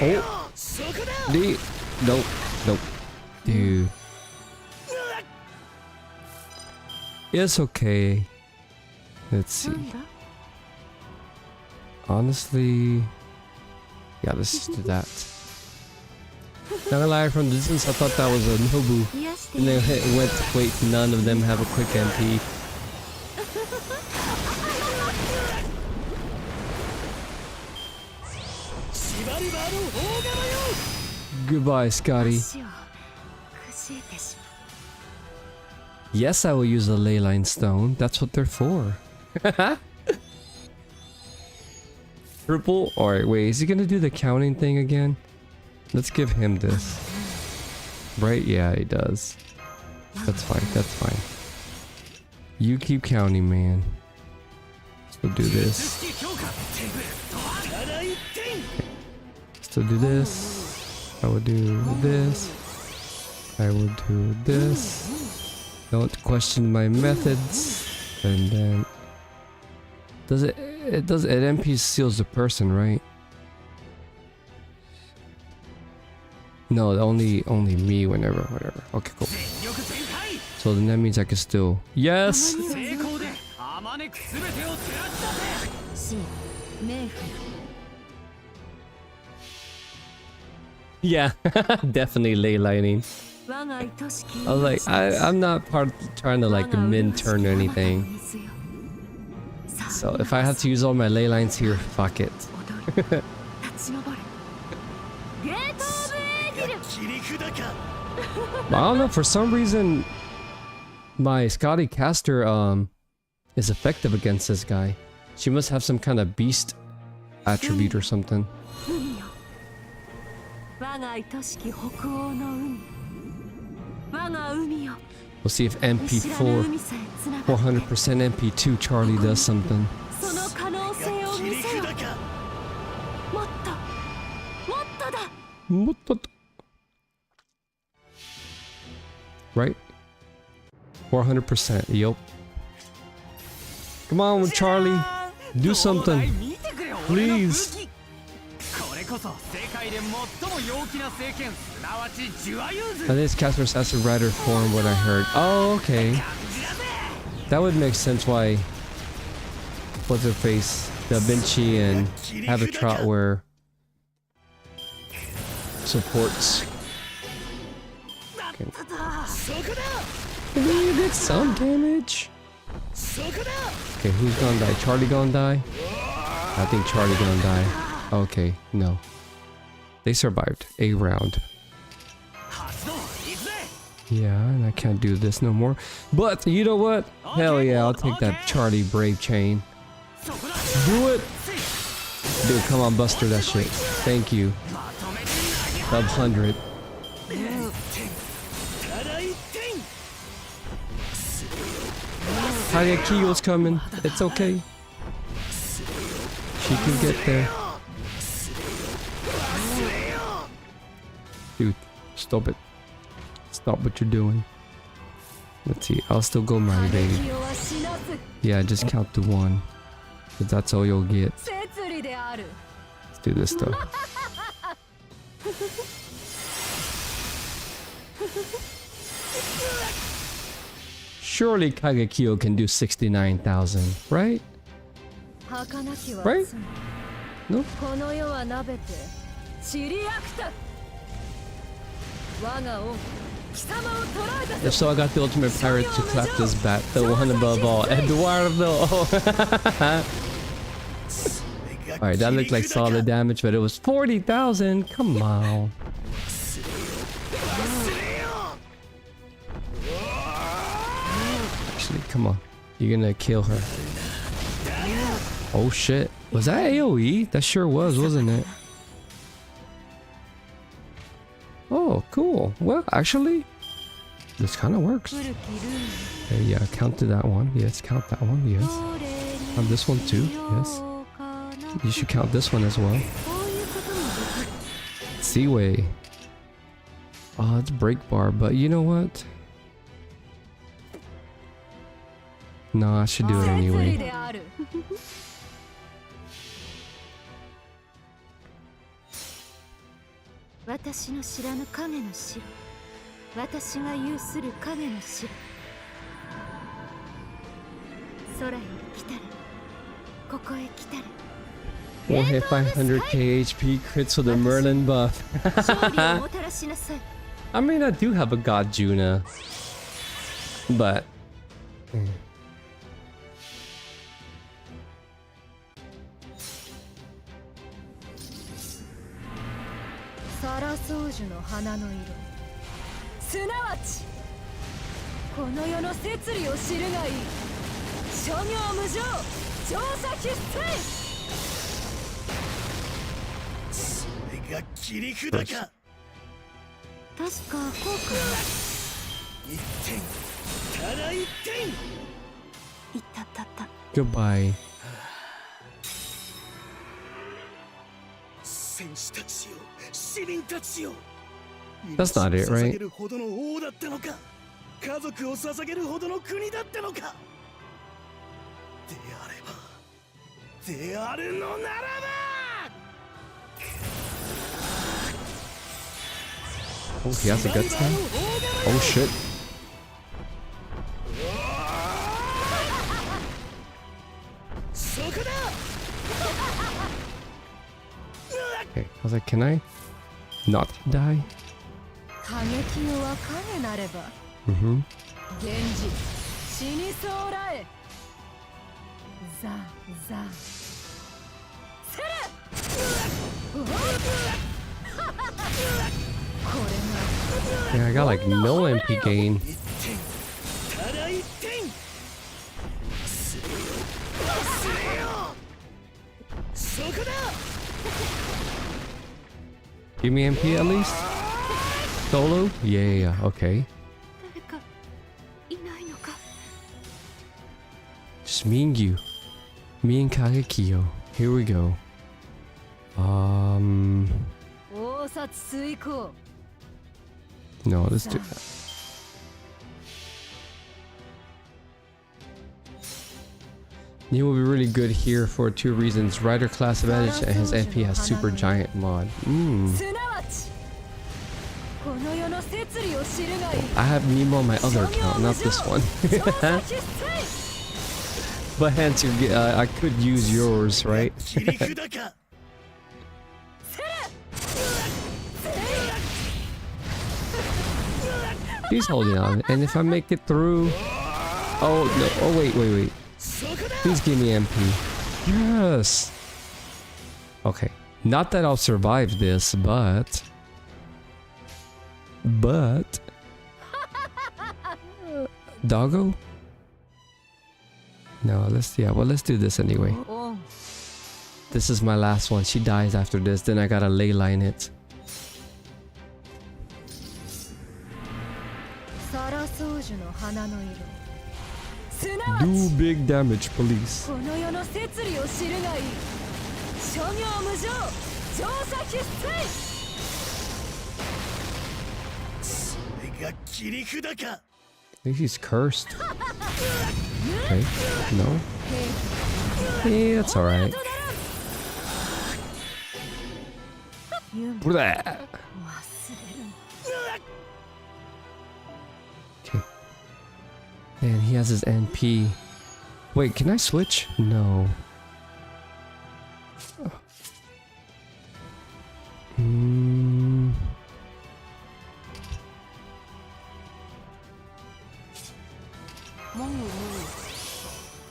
[SPEAKER 1] Oh,
[SPEAKER 2] そこだ。
[SPEAKER 1] dude. Nope, nope. Dude. It's okay. Let's see.
[SPEAKER 3] なんだ
[SPEAKER 1] Honestly, yeah, let's just do that. Not gonna lie, from the distance, I thought that was a Nobu.
[SPEAKER 3] 癒して
[SPEAKER 1] And then it went, wait, none of them have a quick MP. Goodbye, Scotty.
[SPEAKER 3] 足をくじいてしまう。
[SPEAKER 1] Yes, I will use the leyline stone. That's what they're for. Triple? Alright, wait, is he gonna do the counting thing again? Let's give him this. Right? Yeah, he does. That's fine, that's fine. You keep counting, man. Still do this. Still do this. I will do this. I will do this. Don't question my methods. And then... Does it... It does... It MP seals the person, right? No, only me whenever, whatever. Okay, cool. So then that means I can still... Yes!
[SPEAKER 4] 成功であまねく全てを照らし出せ。
[SPEAKER 3] シン、冥府
[SPEAKER 1] Yeah, definitely ley lining.
[SPEAKER 3] 我が愛しき
[SPEAKER 1] I was like, I'm not trying to like min turn or anything. So if I have to use all my ley lines here, fuck it.
[SPEAKER 3] 立ち上れゲートオブエーギル
[SPEAKER 2] 切り札か。
[SPEAKER 1] But I don't know, for some reason my Scotty caster is effective against this guy. She must have some kind of beast attribute or something.
[SPEAKER 3] 海よ我が愛しき北欧の海我が海よ
[SPEAKER 1] We'll see if
[SPEAKER 3] 知らぬ
[SPEAKER 1] MP4
[SPEAKER 3] 海さえつながって
[SPEAKER 1] 400% MP2 Charlie does something.
[SPEAKER 3] その可能性を
[SPEAKER 2] 切り
[SPEAKER 3] 見せよ
[SPEAKER 2] 札か。
[SPEAKER 3] もっともっとだ
[SPEAKER 1] Right? 400%. Yup. Come on, Charlie. Do something.
[SPEAKER 4] 見てくれ俺の武
[SPEAKER 1] Please.
[SPEAKER 4] 器。これこそ世界で最も陽気な聖剣、すなわちジュアユーズ。
[SPEAKER 1] And this Casper's Acid Rider form, what I heard. Oh, okay. That would make sense why... What's her face? Da Vinci and Habitrot were... supports. Okay.
[SPEAKER 2] そこだ。
[SPEAKER 1] You did some damage.
[SPEAKER 2] そこだ。
[SPEAKER 1] Okay, who's gonna die? Charlie gonna die? I think Charlie gonna die. Okay, no. They survived a round.
[SPEAKER 4] 発動行くぜ。
[SPEAKER 1] Yeah, and I can't do this no more. But you know what? Hell yeah, I'll take that Charlie Brave chain.
[SPEAKER 4] そこだ。
[SPEAKER 1] Do it! Dude, come on, Buster that shit. Thank you.
[SPEAKER 4] まとめて投げ
[SPEAKER 1] Sub 100.
[SPEAKER 2] ただ一点。
[SPEAKER 1] Hayakiyo's coming. It's okay. She can get there. Dude, stop it. Stop what you're doing. Let's see, I'll still go my baby.
[SPEAKER 3] 気は死なず
[SPEAKER 1] Yeah, just count to 1. Cause that's all you'll get.
[SPEAKER 3] 摂理である
[SPEAKER 1] Let's do this stuff. Surely Kagekiyo can do 69,000, right?
[SPEAKER 3] 儚きは
[SPEAKER 1] Right?
[SPEAKER 3] 罪
[SPEAKER 1] No?
[SPEAKER 3] この世はなべて散りあくた我が王貴様を捕らえた
[SPEAKER 1] If so, I got the ultimate pirate to clap this bat. The one above all. Eduardo! Alright, that looked like solid damage, but it was 40,000! Come on. Actually, come on. You're gonna kill her. Oh shit. Was that AoE? That sure was, wasn't it? Oh, cool. Well, actually, this kind of works.
[SPEAKER 3] 古きルー
[SPEAKER 1] Okay, yeah, count to that one. Yes, count that one. Yes.
[SPEAKER 3] ム俺に
[SPEAKER 1] Count this one too. Yes. You should count this one as well. Seaway. Oh, it's break bar, but you know what? No, I should do it anyway.
[SPEAKER 3] 私の知らぬ影の城、私が有する影の城。空へ来たれ、ここへ来たれ。
[SPEAKER 1] One hit 500k HP crits with a Merlin buff. I mean, I do have a God Juna, but goodbye. That's not it, right?
[SPEAKER 2] 家族を捧げるほどの国だったのか。であるのならば。
[SPEAKER 1] Oh, he has a guts now? Oh shit. Okay, I was like, can I not die? Mm-hmm. Yeah, I got like no MP gain. Give me MP at least? Solo? Yeah, okay. Just me and you. Me and Kagekiyo. Here we go. No, let's do that. He will be really good here for 2 reasons. Rider class advantage and his MP has super giant mod. I have Nemo on my other account, not this one. But hence, I could use yours, right? He's holding on, and if I make it through... Oh, no. Oh, wait. Please give me MP. Yes! Okay. Not that I'll survive this, but... Doggo? No, let's do this anyway. This is my last one. She dies after this, then I gotta ley line it. Do big damage, please. I think she's cursed. Okay, no. Yeah, that's alright. Okay. And he has his NP. Wait, can I switch? No.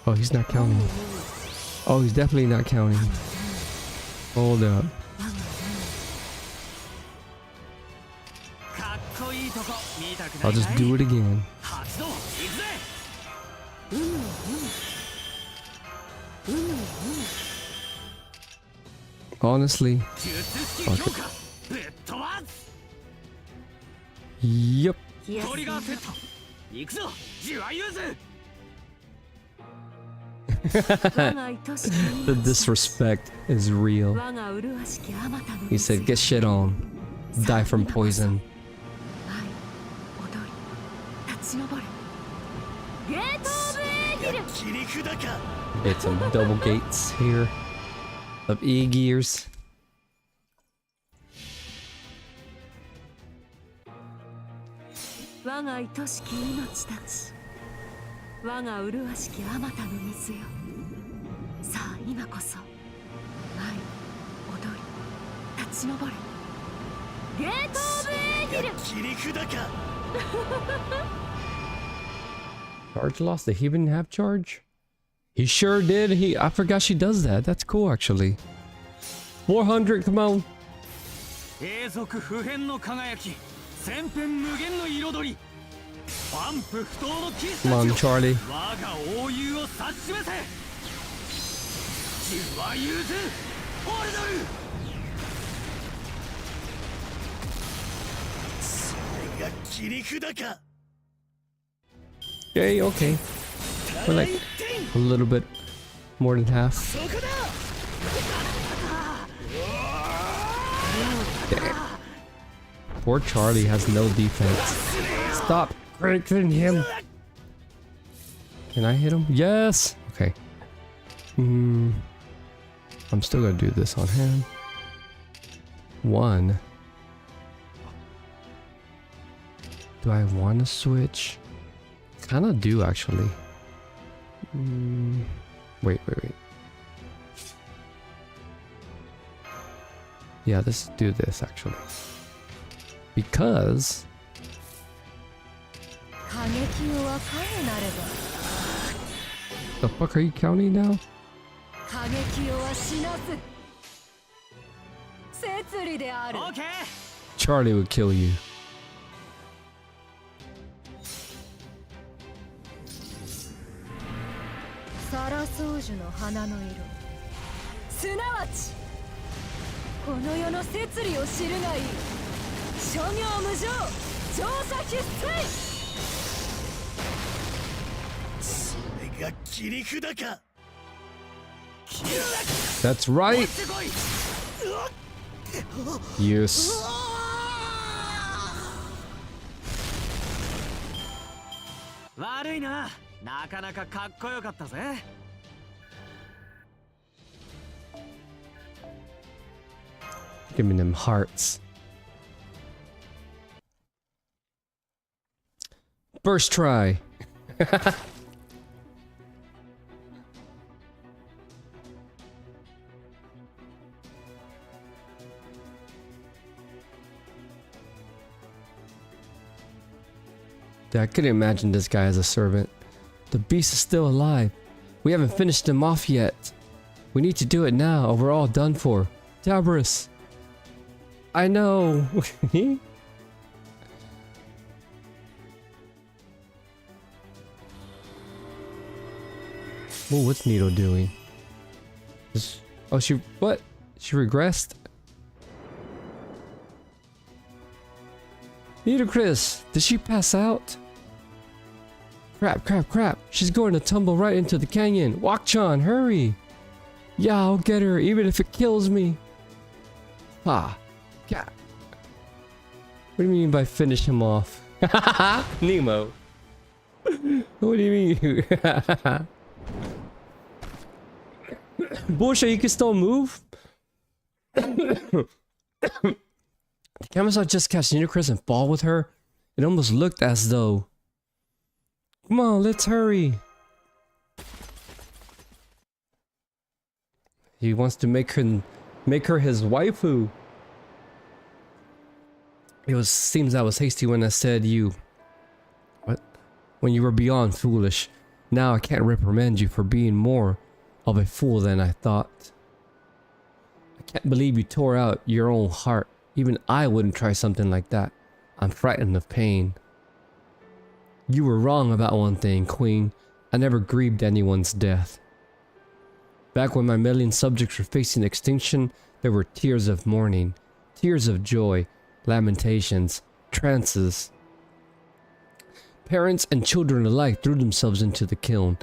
[SPEAKER 1] Oh, he's not counting. Oh, he's definitely not counting. Hold up. I'll just do it again. Honestly, fuck it. Yup. The disrespect is real. He said, get shit on. Die from poison. Get some double gates here. Of E-gears. Charge lost? Did he even have charge? He sure did. I forgot she does that. That's cool, actually. 400, come on. Come on, Charlie. Okay, okay. We're like a little bit more than half. Damn. Poor Charlie has no defense. Stop hitting him. Can I hit him? Yes. Okay. I'm still gonna do this on him. 1. Do I want to switch? Kind of do, actually. Wait. Yeah, let's do this, actually. Because... the fuck are you counting now? Charlie would kill you. That's right. Yes. Give me them hearts. First try. I couldn't imagine this guy as a servant. The beast is still alive. We haven't finished him off yet. We need to do it now or we're all done for. Tabris. I know. Oh, what's Needle doing? Oh, what? She regressed? Chris, did she pass out? Crap. She's going to tumble right into the canyon. Wakchan, hurry. Yeah, I'll get her, even if it kills me. Ah, God. What do you mean by finish him off? Nemo. What do you mean? Bullshit, you can still move? The camera saw just catch Chris and fall with her. It almost looked as though... Come on, let's hurry. He wants to make her his waifu. Seems I was hasty when I said you... What? When you were beyond foolish. Now I can't reprimand you for being more of a fool than I thought. I can't believe you tore out your own heart. Even I wouldn't try something like that. I'm frightened of pain. You were wrong about one thing, Queen. I never grieved anyone's death. Back when my million subjects were facing extinction, there were tears of mourning, tears of joy, lamentations, trances. Parents and children alike threw themselves into the kiln.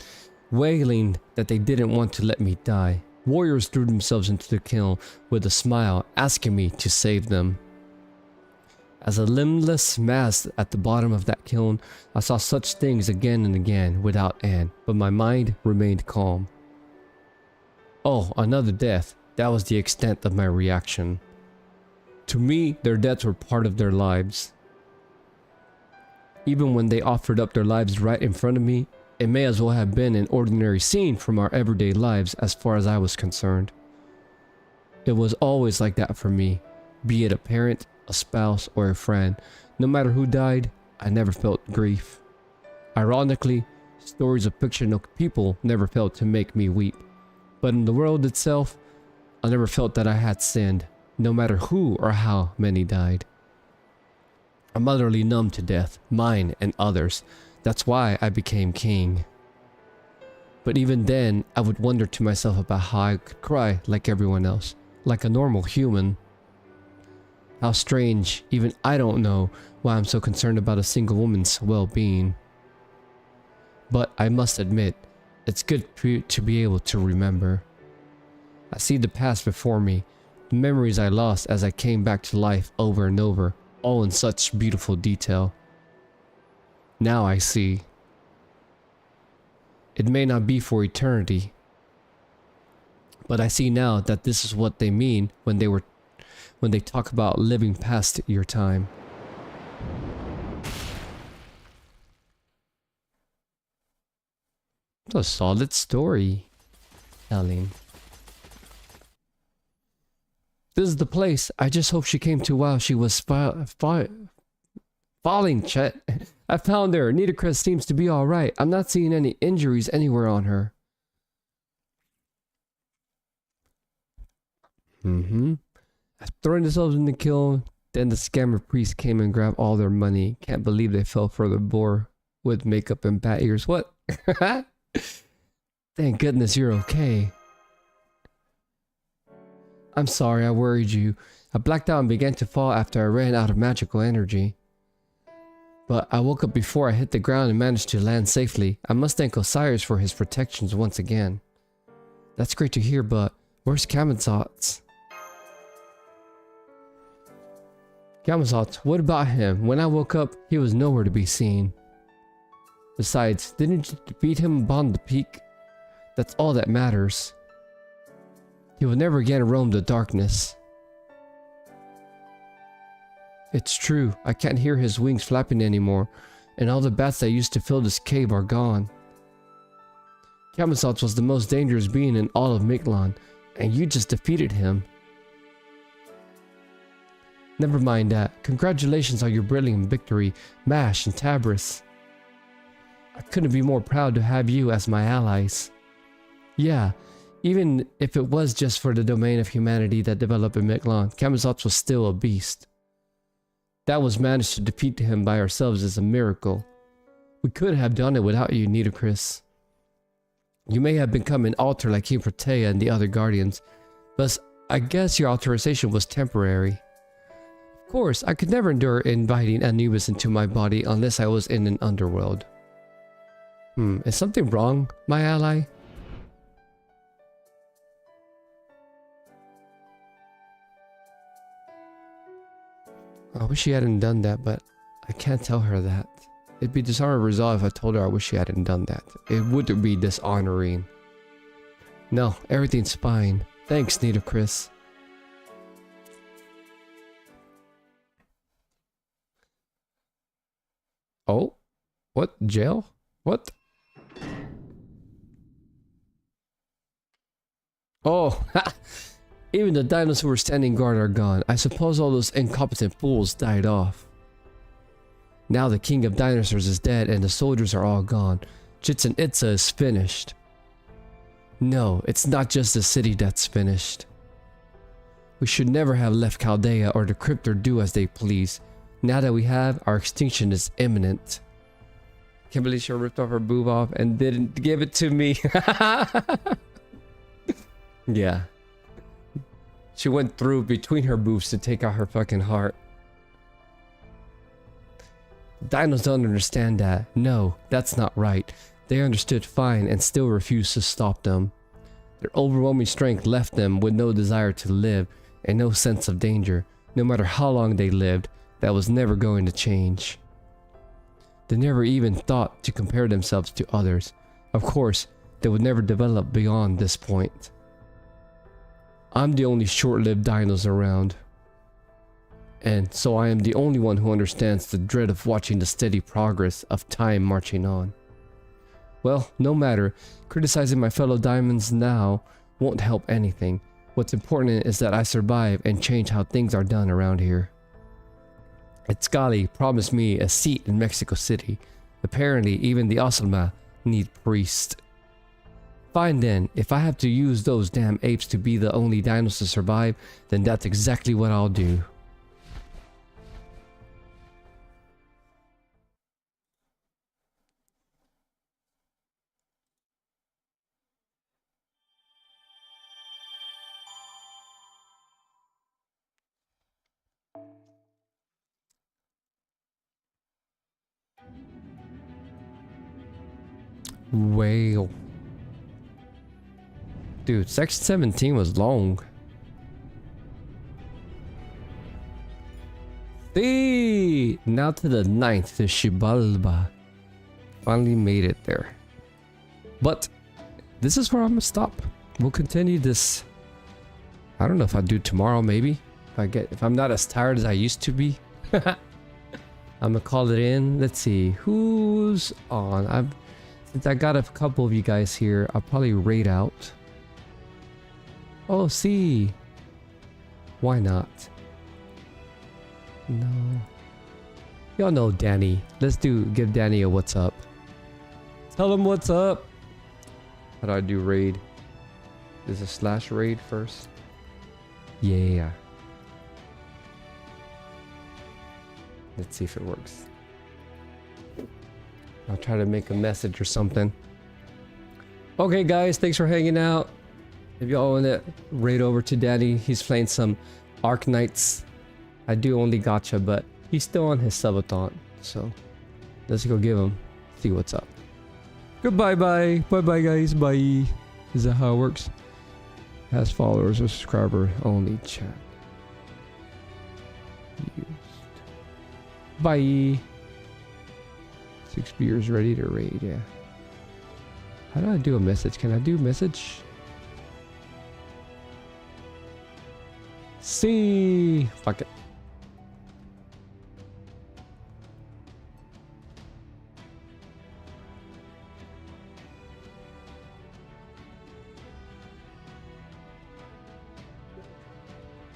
[SPEAKER 1] wailing that they didn't want to let me die. Warriors threw themselves into the kiln with a smile, asking me to save them. As a limbless mass at the bottom of that kiln, I saw such things again and again without end, but my mind remained calm. Oh, another death. That was the extent of my reaction. To me, their deaths were part of their lives. Even when they offered up their lives right in front of me, it may as well have been an ordinary scene from our everyday lives as far as I was concerned. It was always like that for me, be it a parent, a spouse, or a friend. No matter who died, I never felt grief. Ironically, stories of fictional people never failed to make me weep. But in the world itself, I never felt that I had sinned, no matter who or how many died. I'm utterly numb to death, mine and others. That's why I became king. But even then, I would wonder to myself about how I could cry like everyone else, like a normal human. How strange, even I don't know why I'm so concerned about a single woman's well-being. But I must admit, it's good to be able to remember. I see the past before me, the memories I lost as I came back to life over and over, all in such beautiful detail. Now I see. It may not be for eternity, but I see now that this is what they mean when they talk about living past your time. It's a solid story, Ellen. This is the place. I just hope she came to while she was falling, Chet. I found her. Nitocris seems to be alright. I'm not seeing any injuries anywhere on her. After throwing themselves in the kiln, then the scammer priest came and grabbed all their money. Can't believe they fell for the boar with makeup and bat ears. What? Thank goodness you're okay. I'm sorry I worried you. I blacked out and began to fall after I ran out of magical energy. But I woke up before I hit the ground and managed to land safely. I must thank Osiris for his protections once again. That's great to hear, but where's Camazotz? Camazotz, what about him? When I woke up, he was nowhere to be seen. Besides, didn't you defeat him upon the peak? That's all that matters. He will never again roam the darkness. It's true, I can't hear his wings flapping anymore, and all the bats that used to fill this cave are gone. Camazotz was the most dangerous being in all of Mictlan, and you just defeated him. Never mind that. Congratulations on your brilliant victory, Mash and Tabris. I couldn't be more proud to have you as my allies. Yeah, even if it was just for the domain of humanity that developed in Mictlan, Camazotz was still a beast. That was managed to defeat him by ourselves is a miracle. We could have done it without you, Nitocris. You may have become an altar like King Protea and the other guardians, but I guess your authorization was temporary. Of course, I could never endure inviting Anubis into my body unless I was in an underworld. Is something wrong, my ally? I wish she hadn't done that, but I can't tell her that. It'd be dishonorable resolve if I told her I wish she hadn't done that. It would be dishonoring. No, everything's fine. Thanks, Nitocris. Oh? What? Jail? What? Oh, ha! Even the dinos who were standing guard are gone. I suppose all those incompetent fools died off. Now the king of dinosaurs is dead and the soldiers are all gone. Chichen Itza is finished. No, it's not just the city that's finished. We should never have left Chaldea or the Cryptor do as they please. Now that we have, our extinction is imminent. Can't believe she ripped off her boob off and didn't give it to me. Yeah. She went through between her boobs to take out her fucking heart. Dinos don't understand that. No, that's not right. They understood fine and still refused to stop them. Their overwhelming strength left them with no desire to live and no sense of danger. No matter how long they lived, that was never going to change. They never even thought to compare themselves to others. Of course, they would never develop beyond this point. I'm the only short-lived dinos around. And so I am the only one who understands the dread of watching the steady progress of time marching on. Well, no matter, criticizing my fellow diamonds now won't help anything. What's important is that I survive and change how things are done around here. Itzcali promised me a seat in Mexico City. Apparently, even the Asalma need priests. Fine then, if I have to use those damn apes to be the only dinos to survive, then that's exactly what I'll do. Whale. Dude, section 17 was long. See, now to the 9th, to Xibalba. Finally made it there. But this is where I'm gonna stop. We'll continue this. I don't know if I'll do tomorrow, maybe. If I'm not as tired as I used to be. I'm gonna call it in. Let's see who's on. Since I got a couple of you guys here, I'll probably raid out. Oh, see. Why not? No. Y'all know Danny. Let's give Danny a what's up. Tell him what's up. How do I do raid? Is a / raid first? Yeah. Let's see if it works. I'll try to make a message or something. Okay guys, thanks for hanging out. If y'all want to raid over to Daddy, he's playing some Arc Knights. I do only gacha, but he's still on his subathon. So let's go give him, see what's up. Goodbye bye. Bye bye guys, bye. Is that how it works? Has followers or subscriber only chat. Used. Bye. 6 beers ready to raid, yeah. How do I do a message? Can I do message? See, fuck it.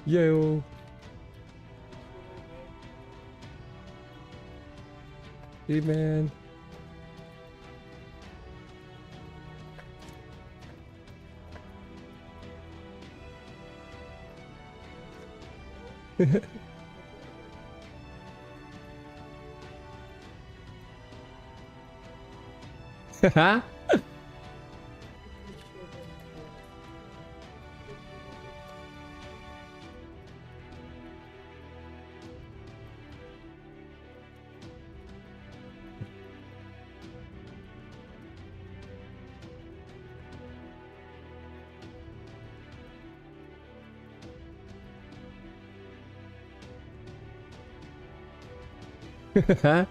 [SPEAKER 1] Yo. Hey man. Haha. Haha.